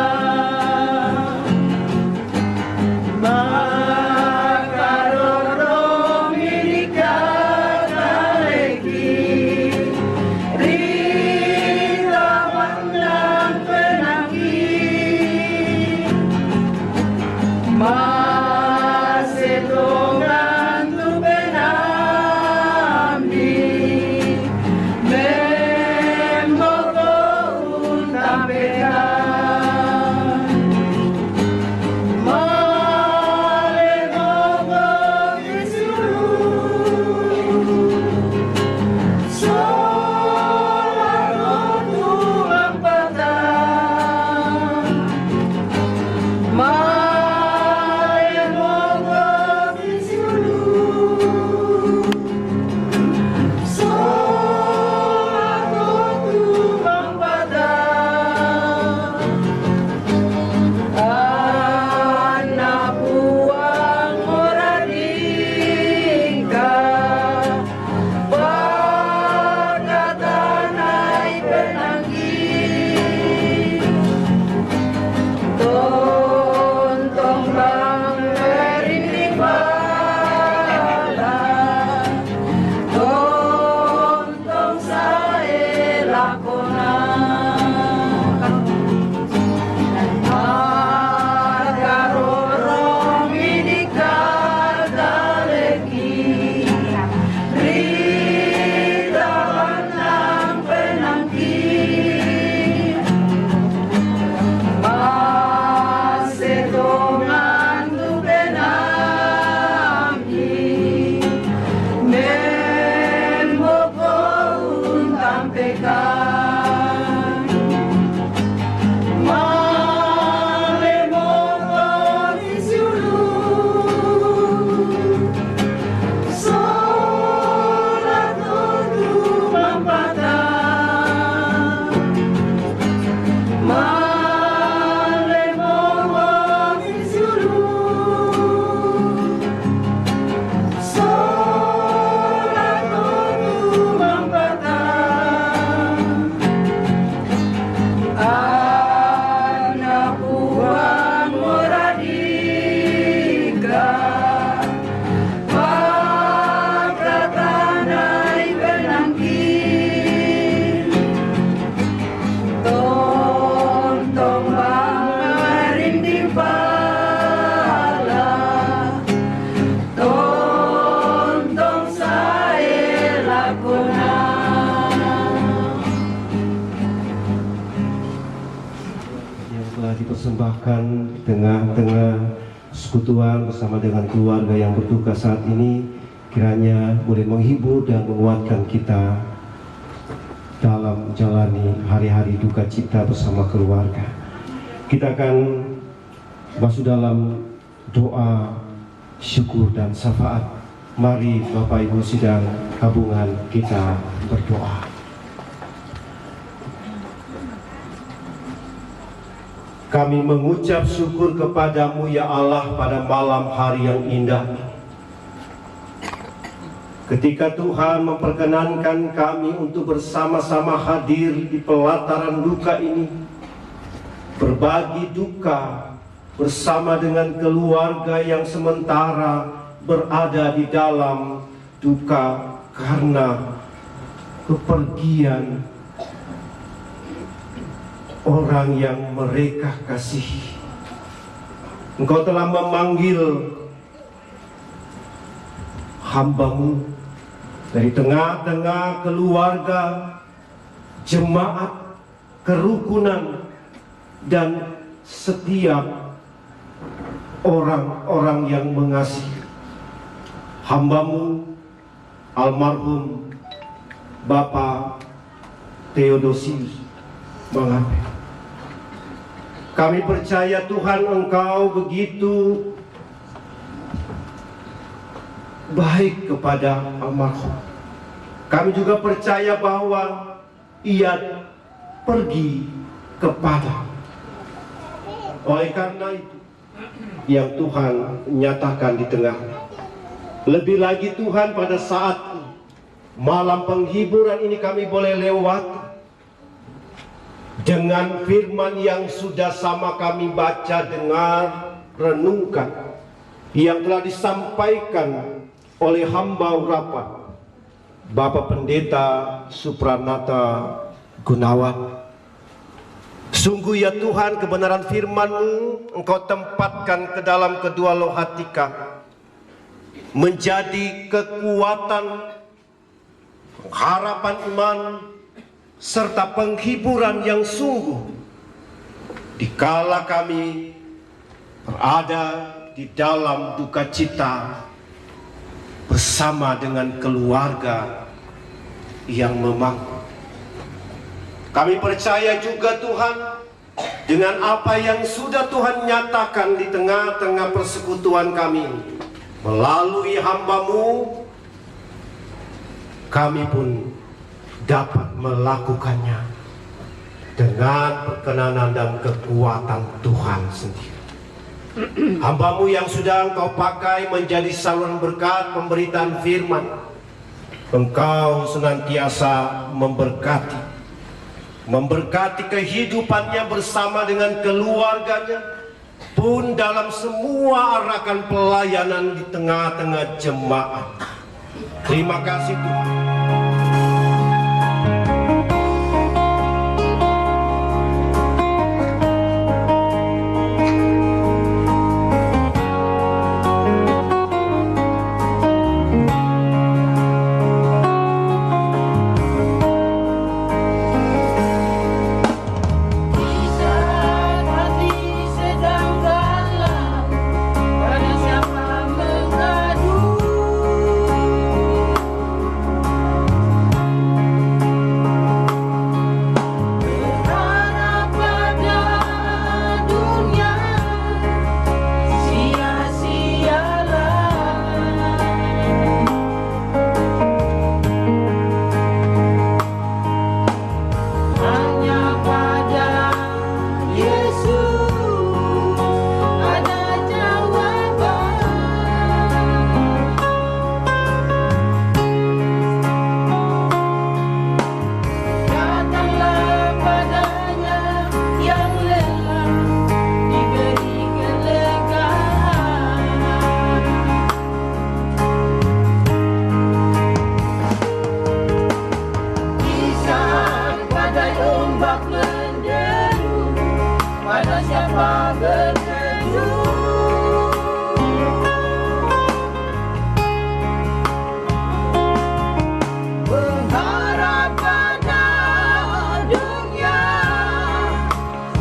persembahkan di tengah-tengah persekutuan bersama dengan keluarga yang berduka saat ini, kiranya boleh menghibur dan menguatkan kita dalam menjalani hari-hari duka cita bersama keluarga. Kita akan masuk dalam doa syukur dan syafaat. Mari Bapak Ibu sidang gabungan kita berdoa. Kami mengucap syukur kepadamu ya Allah pada malam hari yang indah ini. Ketika Tuhan memperkenankan kami untuk bersama-sama hadir di pelataran duka ini, berbagi duka bersama dengan keluarga yang sementara berada di dalam duka karena kepergian orang yang mereka kasihi. Engkau telah memanggil hamba-Mu dari tengah-tengah keluarga, jemaat, kerukunan, dan setiap orang-orang yang mengasihi. Hamba-Mu almarhum Bapak Theodosius Mangapel. Kami percaya Tuhan Engkau begitu baik kepada almarhum. Kami juga percaya bahwa ia pergi kepada. Oleh karena itu yang Tuhan nyatakan di tengah. Lebih lagi Tuhan, pada saat malam penghiburan ini kami boleh lewat dengan firman yang sudah sama kami baca, dengar, renungkan, yang telah disampaikan oleh hamba rapat Bapak Pendeta Supranata Gunawan. Sungguh ya Tuhan, kebenaran firman-Mu Engkau tempatkan ke dalam kedua loh hati kami, menjadi kekuatan, harapan iman, serta penghiburan yang sungguh dikala kami berada di dalam duka cita bersama dengan keluarga yang memangku. Kami percaya juga Tuhan, dengan apa yang sudah Tuhan nyatakan di tengah-tengah persekutuan kami melalui hamba-Mu, kami pun dapat melakukannya dengan perkenanan dan kekuatan Tuhan sendiri. Hamba-Mu yang sudah Engkau pakai menjadi saluran berkat pemberitaan firman, Engkau senantiasa memberkati kehidupannya bersama dengan keluarganya, pun dalam semua arahkan pelayanan di tengah-tengah jemaat. Terima kasih Tuhan.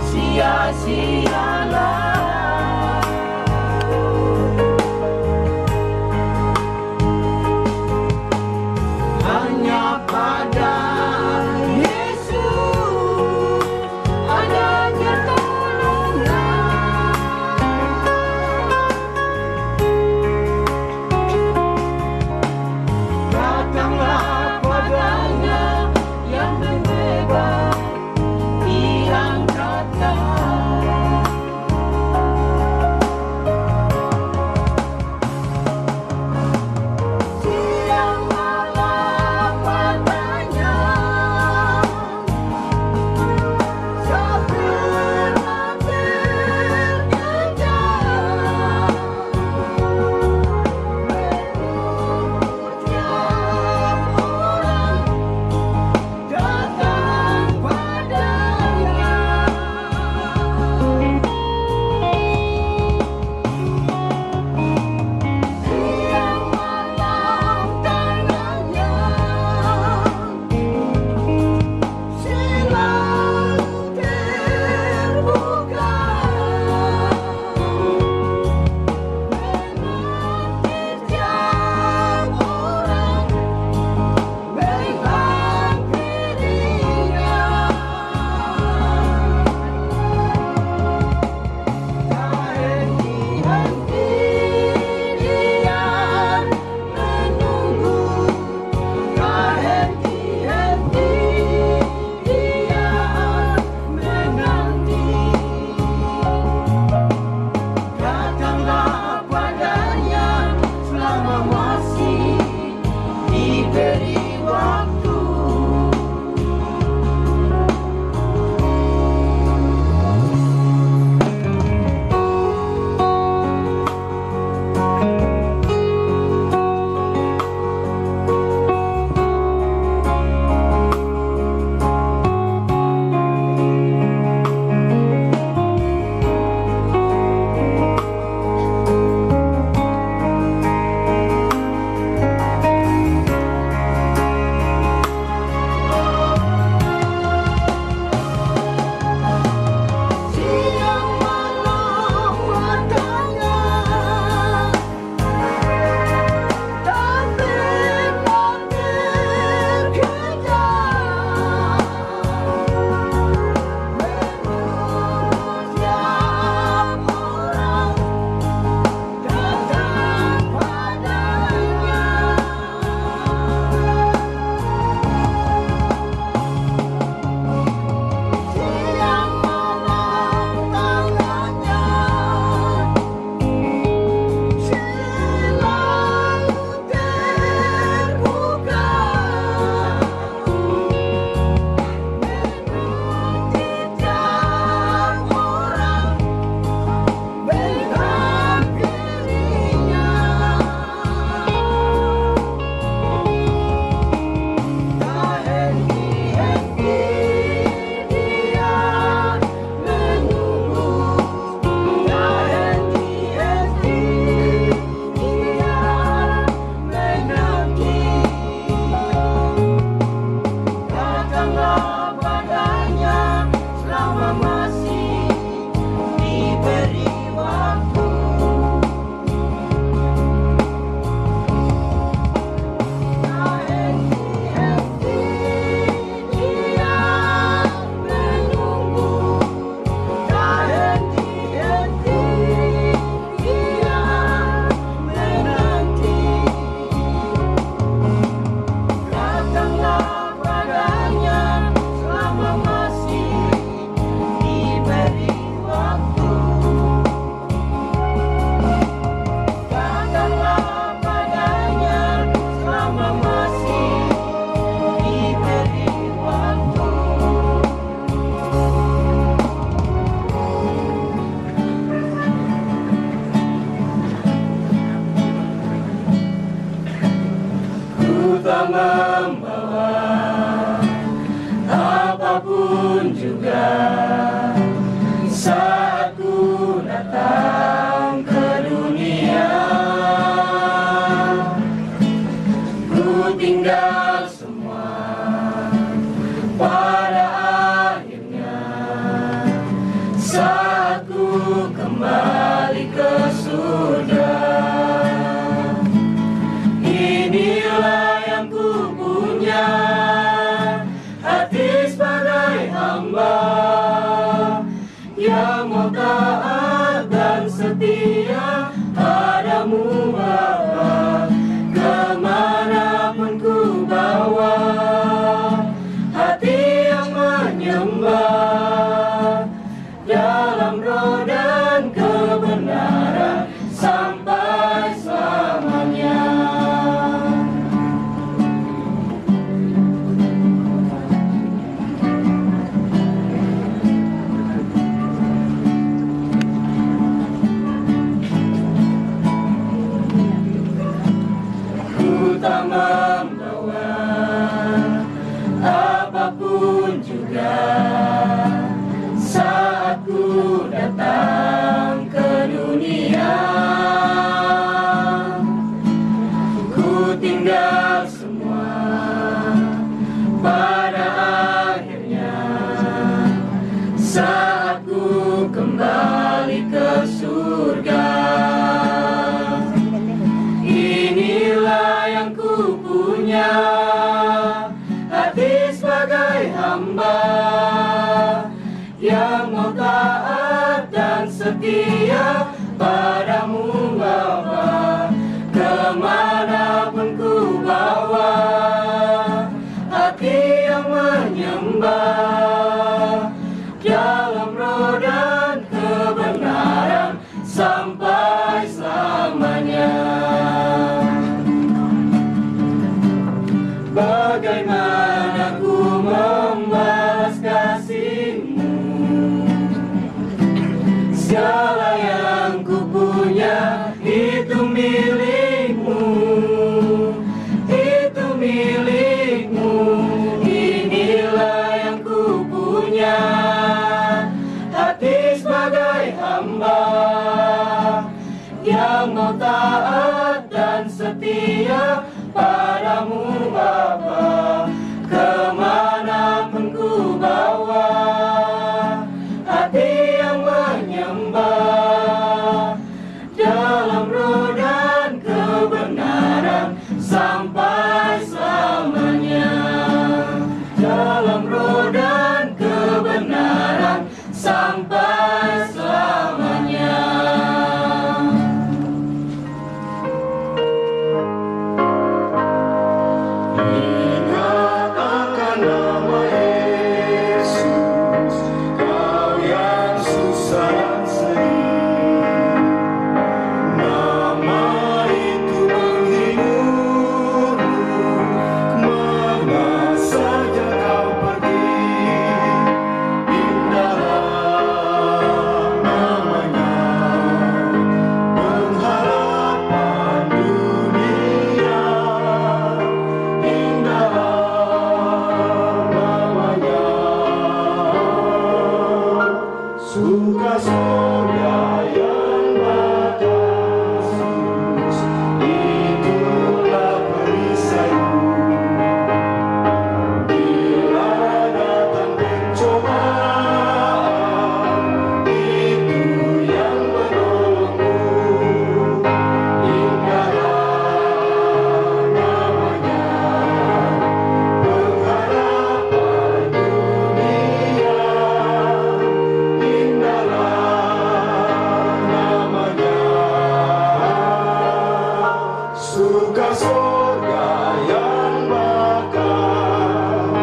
Sia-sia setia padamu Bapa, kemanapun ku bawa hati yang menyembah dalam roh dan kebenaran sampai selamanya. Ku tak membawa apapun juga saat ku datang ke dunia. Ku tinggal semua pada akhirnya saat ku kembali ke surga. Inilah yang ku punya, hati sebagai hamba yang mau taat dan setia padamu Bapa, kemanapun ku bawa hati yang menyembah dalam roh dan kebenaran sampai selamanya. Bagaimana ku membalas kasih-Mu, segala yang ku punya itu milik-Mu, itu milik-Mu. Inilah yang ku punya, hati sebagai hamba yang mau taat dan setia padamu Bapa, kemanapun ku bawa hati yang menyembah dalam roh dan kebenaran sampai selamanya. Dalam roh dan kebenaran sampai selamanya. Suka surga yang batas, itulah perisaiku. Bila datang pencobaan, itu yang menolongmu. Indahlah namanya, pengharapan dunia. Suka surga yang bakal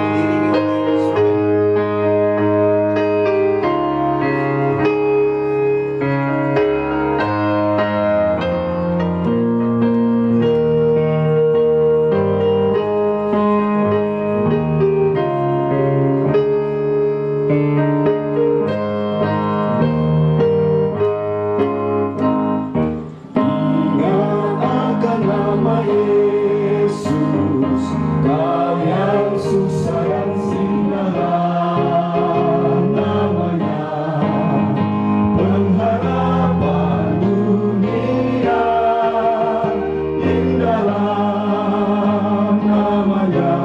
Yesus, Kau yang susah dan indahlah namanya, pengharapan dunia. Indahlah namanya,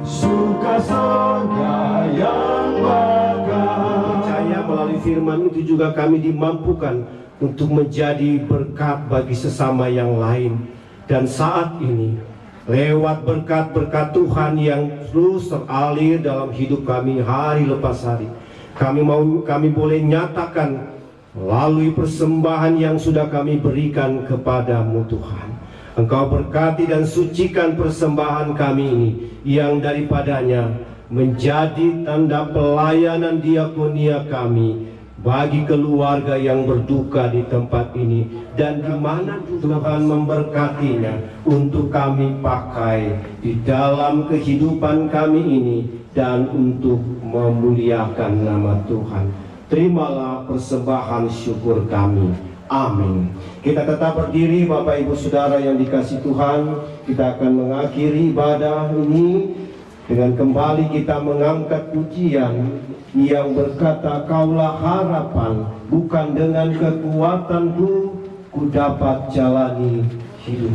suka surga yang bakal. Percaya melalui firman itu juga kami dimampukan untuk menjadi berkat bagi sesama yang lain. Dan saat ini, lewat berkat-berkat Tuhan yang terus teralir dalam hidup kami hari lepas hari, Kami boleh nyatakan melalui persembahan yang sudah kami berikan kepadamu Tuhan. Engkau berkati dan sucikan persembahan kami ini, yang daripadanya menjadi tanda pelayanan diakonia kami bagi keluarga yang berduka di tempat ini, dan di mana Tuhan memberkatinya untuk kami pakai di dalam kehidupan kami ini dan untuk memuliakan nama Tuhan. Terimalah persembahan syukur kami. Amin. Kita tetap berdiri, Bapak Ibu Saudara yang dikasihi Tuhan. Kita akan mengakhiri ibadah ini dengan kembali kita mengangkat pujian yang berkata, kaulah harapan, bukan dengan kekuatanku ku dapat jalani hidup.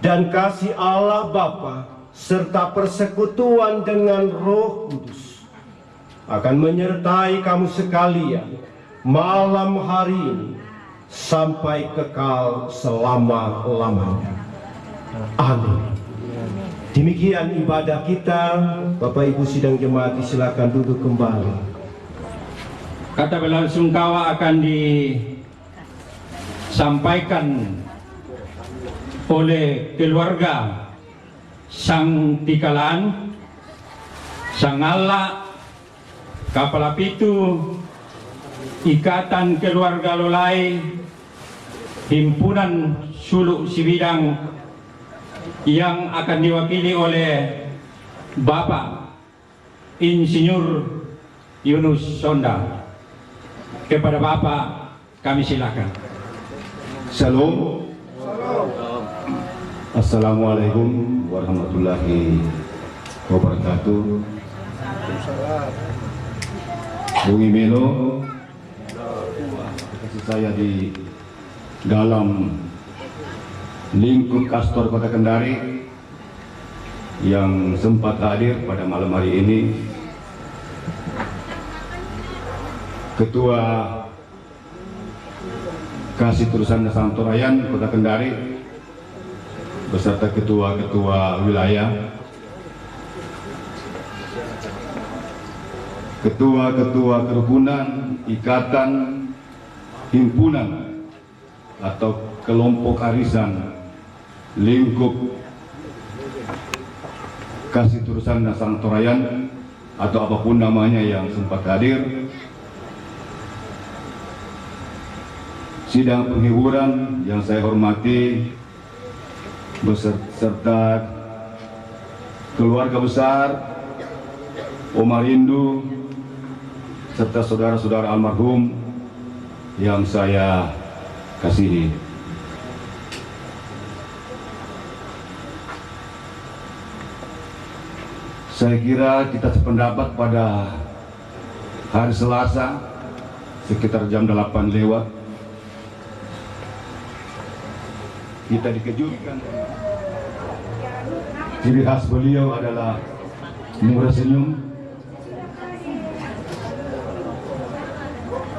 Dan kasih Allah Bapa serta persekutuan dengan Roh Kudus akan menyertai kamu sekalian malam hari ini sampai kekal selama-lamanya. Amin. Demikian ibadah kita. Bapak Ibu sidang jemaat silakan duduk kembali. Kata bela sungkawa akan disampaikan oleh keluarga Sang Tikalan, Sang Allah, Kepala Pitu, Ikatan Keluarga Lolai, Himpunan Suluk Sibidang, yang akan diwakili oleh Bapak Insinyur Yunus Sonda. Kepada Bapak kami silakan. Shalom. Assalamualaikum warahmatullahi wabarakatuh. Bung Imelo, saya di dalam lingkup Kastor Kota Kendari yang sempat hadir pada malam hari ini, Ketua Kasih Turusan Santurayan Kota Kendari beserta ketua-ketua wilayah, ketua-ketua kerukunan, ikatan, himpunan atau kelompok arisan lingkup Kasih Turusan Santurayan atau apapun namanya yang sempat hadir. Sidang penghiburan yang saya hormati beserta keluarga besar, Omar Rindu, serta saudara-saudara almarhum yang saya kasihi. Saya kira kita sependapat pada hari Selasa sekitar jam 8 lewat. Kita dikejutkan. Ciri khas beliau adalah murah senyum.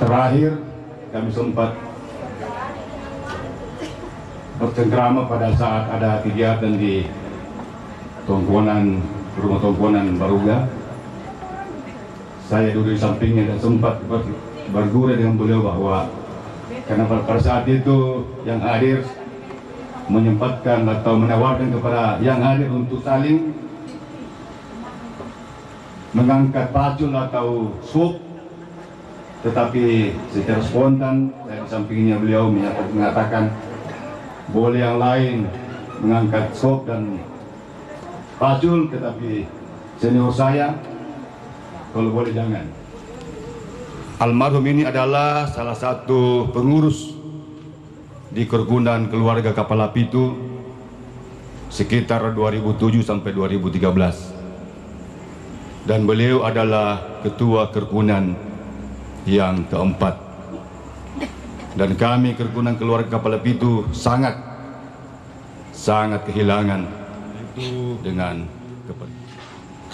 Terakhir kami sempat bercengkrama pada saat ada kegiatan di rumah Tongkonan Baruga. Saya duduk di sampingnya dan sempat bergurau dengan beliau bahwa karena pada saat itu yang hadir menyempatkan atau menawarkan kepada yang hadir untuk saling mengangkat pacul atau sup, tetapi secara spontan saya di sampingnya beliau mengatakan boleh yang lain mengangkat sup dan pacul, tetapi senior saya kalau boleh jangan. Almarhum ini adalah salah satu pengurus di kerukunan keluarga Kepala Pitu sekitar 2007 sampai 2013, dan beliau adalah ketua kerukunan yang keempat, dan kami kerukunan keluarga Kepala Pitu sangat kehilangan itu dengan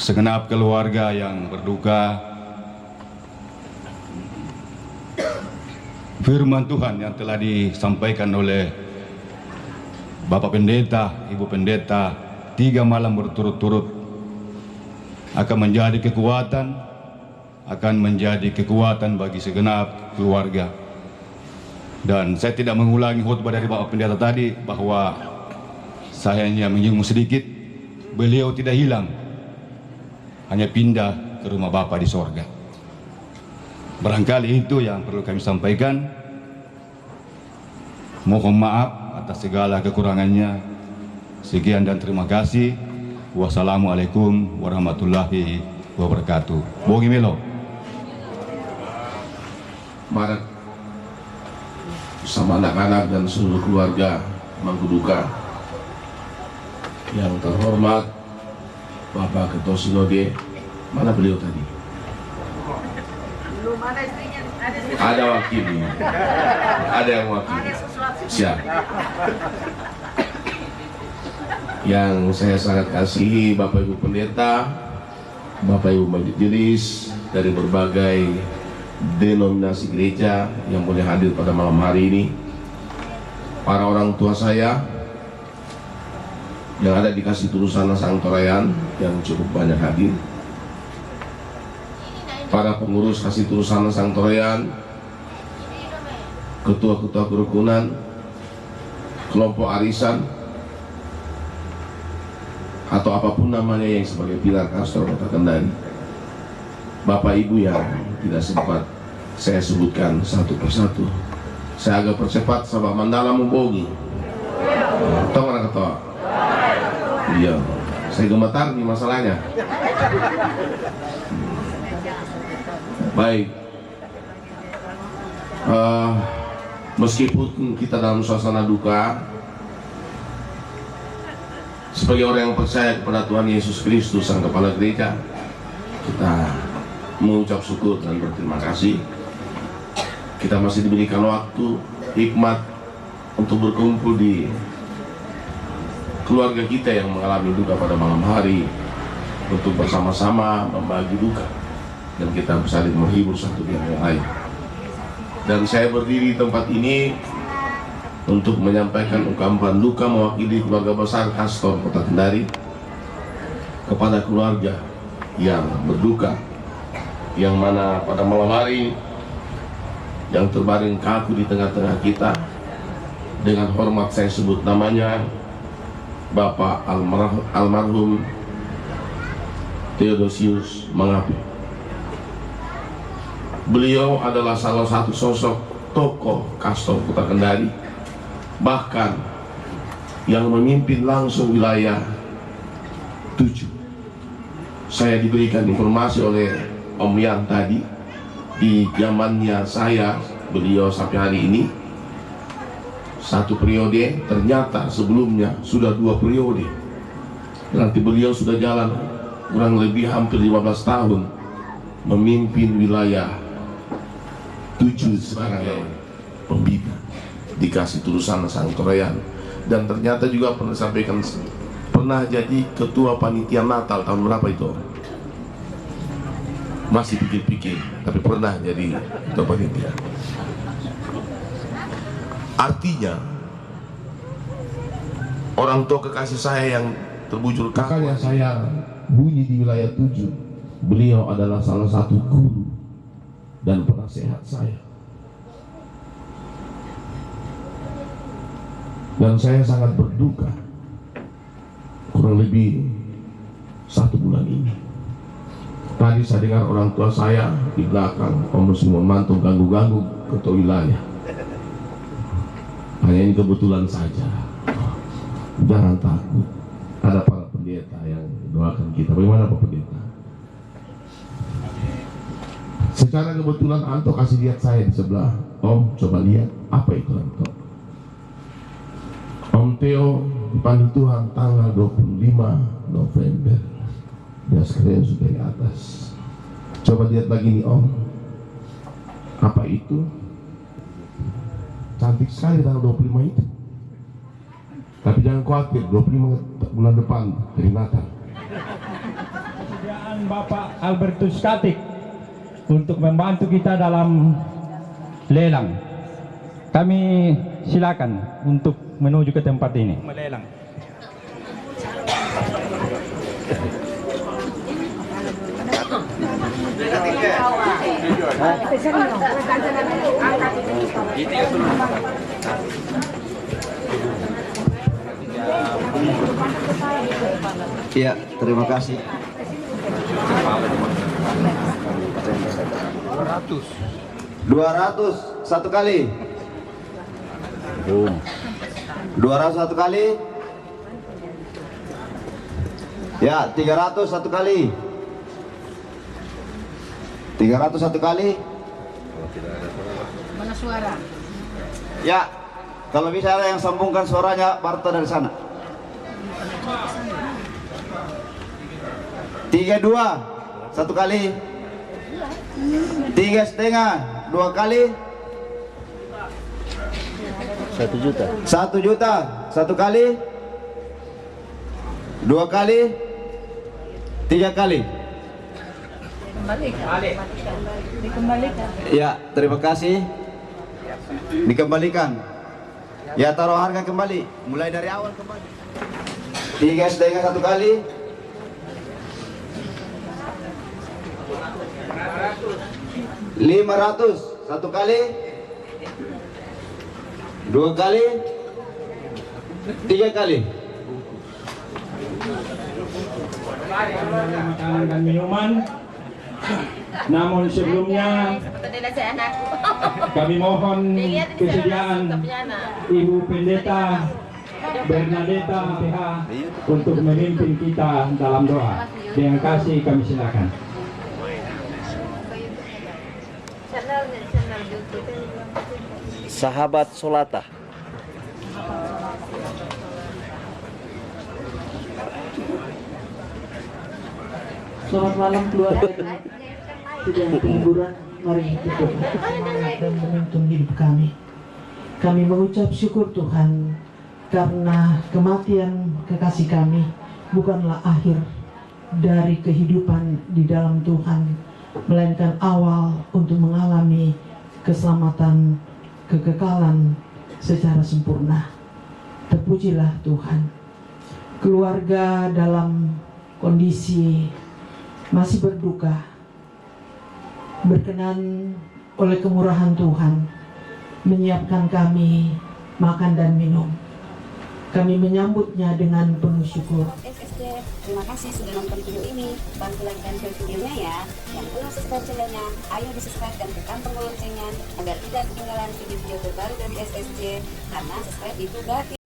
segenap keluarga yang berduka. Firman Tuhan yang telah disampaikan oleh Bapak Pendeta, Ibu Pendeta 3 malam berturut-turut akan menjadi kekuatan bagi segenap keluarga. Dan saya tidak mengulangi khutbah dari Bapak Pendeta tadi bahwa saya hanya menyinggung sedikit. Beliau tidak hilang, hanya pindah ke rumah Bapa di sorga. Barangkali itu yang perlu kami sampaikan. Mohon maaf atas segala kekurangannya. Sekian dan terima kasih. Wassalamualaikum warahmatullahi wabarakatuh. Bogi Melo. Maret bersama anak-anak dan seluruh keluarga Mangkuduka. Yang terhormat Bapak Ketua Sinode, mana beliau tadi? Ada wakilnya, ada yang wakil. Siap. Yang saya sangat kasihi Bapak Ibu Pendeta, Bapak Ibu Majelis dari berbagai denominasi gereja yang boleh hadir pada malam hari ini, para orang tua saya yang ada di Kasih Tulusana Sangtorayan yang cukup banyak hadir, para pengurus Kasih Tulusana Sangtorayan, ketua-ketua kerukunan, kelompok arisan, atau apapun namanya yang sebagai pilar Kastor Kota Kendari, Bapak Ibu yang tidak sempat saya sebutkan satu persatu. Saya agak percepat sama Mandala Mumbogi. Tahu orang ketawa? Iya, saya gemetar nih masalahnya. Baik, meskipun kita dalam suasana duka, sebagai orang yang percaya kepada Tuhan Yesus Kristus Sang Kepala Gereja, kita mengucap syukur dan berterima kasih. Kita masih diberikan waktu, hikmat untuk berkumpul di keluarga kita yang mengalami duka pada malam hari, untuk bersama-sama membagi duka dan kita saling menghibur satu dengan yang lain. Dan saya berdiri di tempat ini untuk menyampaikan ungkapan duka mewakili keluarga besar Kastor Kota Kendari kepada keluarga yang berduka, yang mana pada malam hari yang terbaring kaku di tengah-tengah kita. Dengan hormat saya sebut namanya, Bapak almarhum Theodosius Mangape. Beliau adalah salah satu sosok tokoh Kastol Kota Kendari, bahkan yang memimpin langsung wilayah 7. Saya diberikan informasi oleh Om Yan tadi, di zamannya saya, beliau sampai hari ini 1 periode, ternyata sebelumnya sudah 2 periode. Nanti beliau sudah jalan kurang lebih hampir 15 tahun memimpin wilayah 7 sebagai pembina, dikasih tulisan Sangkorean, dan ternyata juga pernah sampaikan pernah jadi ketua panitia Natal tahun berapa itu? Masih pikir-pikir, tapi pernah jadi ketua panitia. Artinya orang tua kekasih saya yang terbujur kakak yang saya bunyi di wilayah 7, beliau adalah salah satu guru dan penasehat saya. Dan saya sangat berduka kurang lebih 1 bulan ini. Tadi saya dengar orang tua saya di belakang, Om Simon Mantung ganggu-ganggu ketua wilayah. Hanya ini kebetulan saja. Jangan takut, ada para pendeta yang doakan kita. Bagaimana Pak Pendeta? Secara kebetulan Anto kasih lihat saya di sebelah. Om, coba lihat apa itu Anto. Om Theo dipanggil Tuhan tanggal 25 November. Dia sekalian sudah di atas. Coba lihat lagi nih Om. Apa itu? Cantik sekali tanggal 25 itu. Tapi jangan khawatir, 25 bulan depan hari Natal. Pekerjaan Bapak Albertus Katik untuk membantu kita dalam lelang. Kami silakan untuk menuju ke tempat ini. Melelang. Ya, terima kasih. 200 1 kali. 200 1 kali. Ya, 300 1 kali. 300 1 kali. Mana suara? Ya, kalau bisa ada yang sambungkan suaranya Barta dari sana. 32 1 kali. 3,5 2 kali. 1 juta. 1 juta 1 kali. 2 kali. 3 kali. Dikembalikan. Ya, terima kasih. Dikembalikan. Ya, taruh harga kembali. Mulai dari awal kembali. 3,5 1 kali. 500 1 kali. 2 kali. 3 kali. Makanan dan minuman. Namun sebelumnya kami mohon kesediaan Ibu Pendeta Bernadetta PH untuk memimpin kita dalam doa. Dengan kasih kami silakan. Sahabat Solata. Selamat malam keluarga dan penghiburan. Mari kita bersemangat dan menuntun hidup kami. Kami mengucap syukur Tuhan karena kematian kekasih kami bukanlah akhir dari kehidupan di dalam Tuhan, melainkan awal untuk mengalami keselamatan, kekekalan secara sempurna. Terpujilah Tuhan. Keluarga dalam kondisi masih berduka, berkenan oleh kemurahan Tuhan menyiapkan kami makan dan minum. Kami menyambutnya dengan penuh syukur. SSC, terima kasih sudah nonton video ini. Bantu like dan share videonya ya. Yang belum subscribe channelnya, ayo di subscribe dan tekan tombol loncengnya agar tidak ketinggalan video-video terbaru dari SSC. Karena subscribe itu gratis.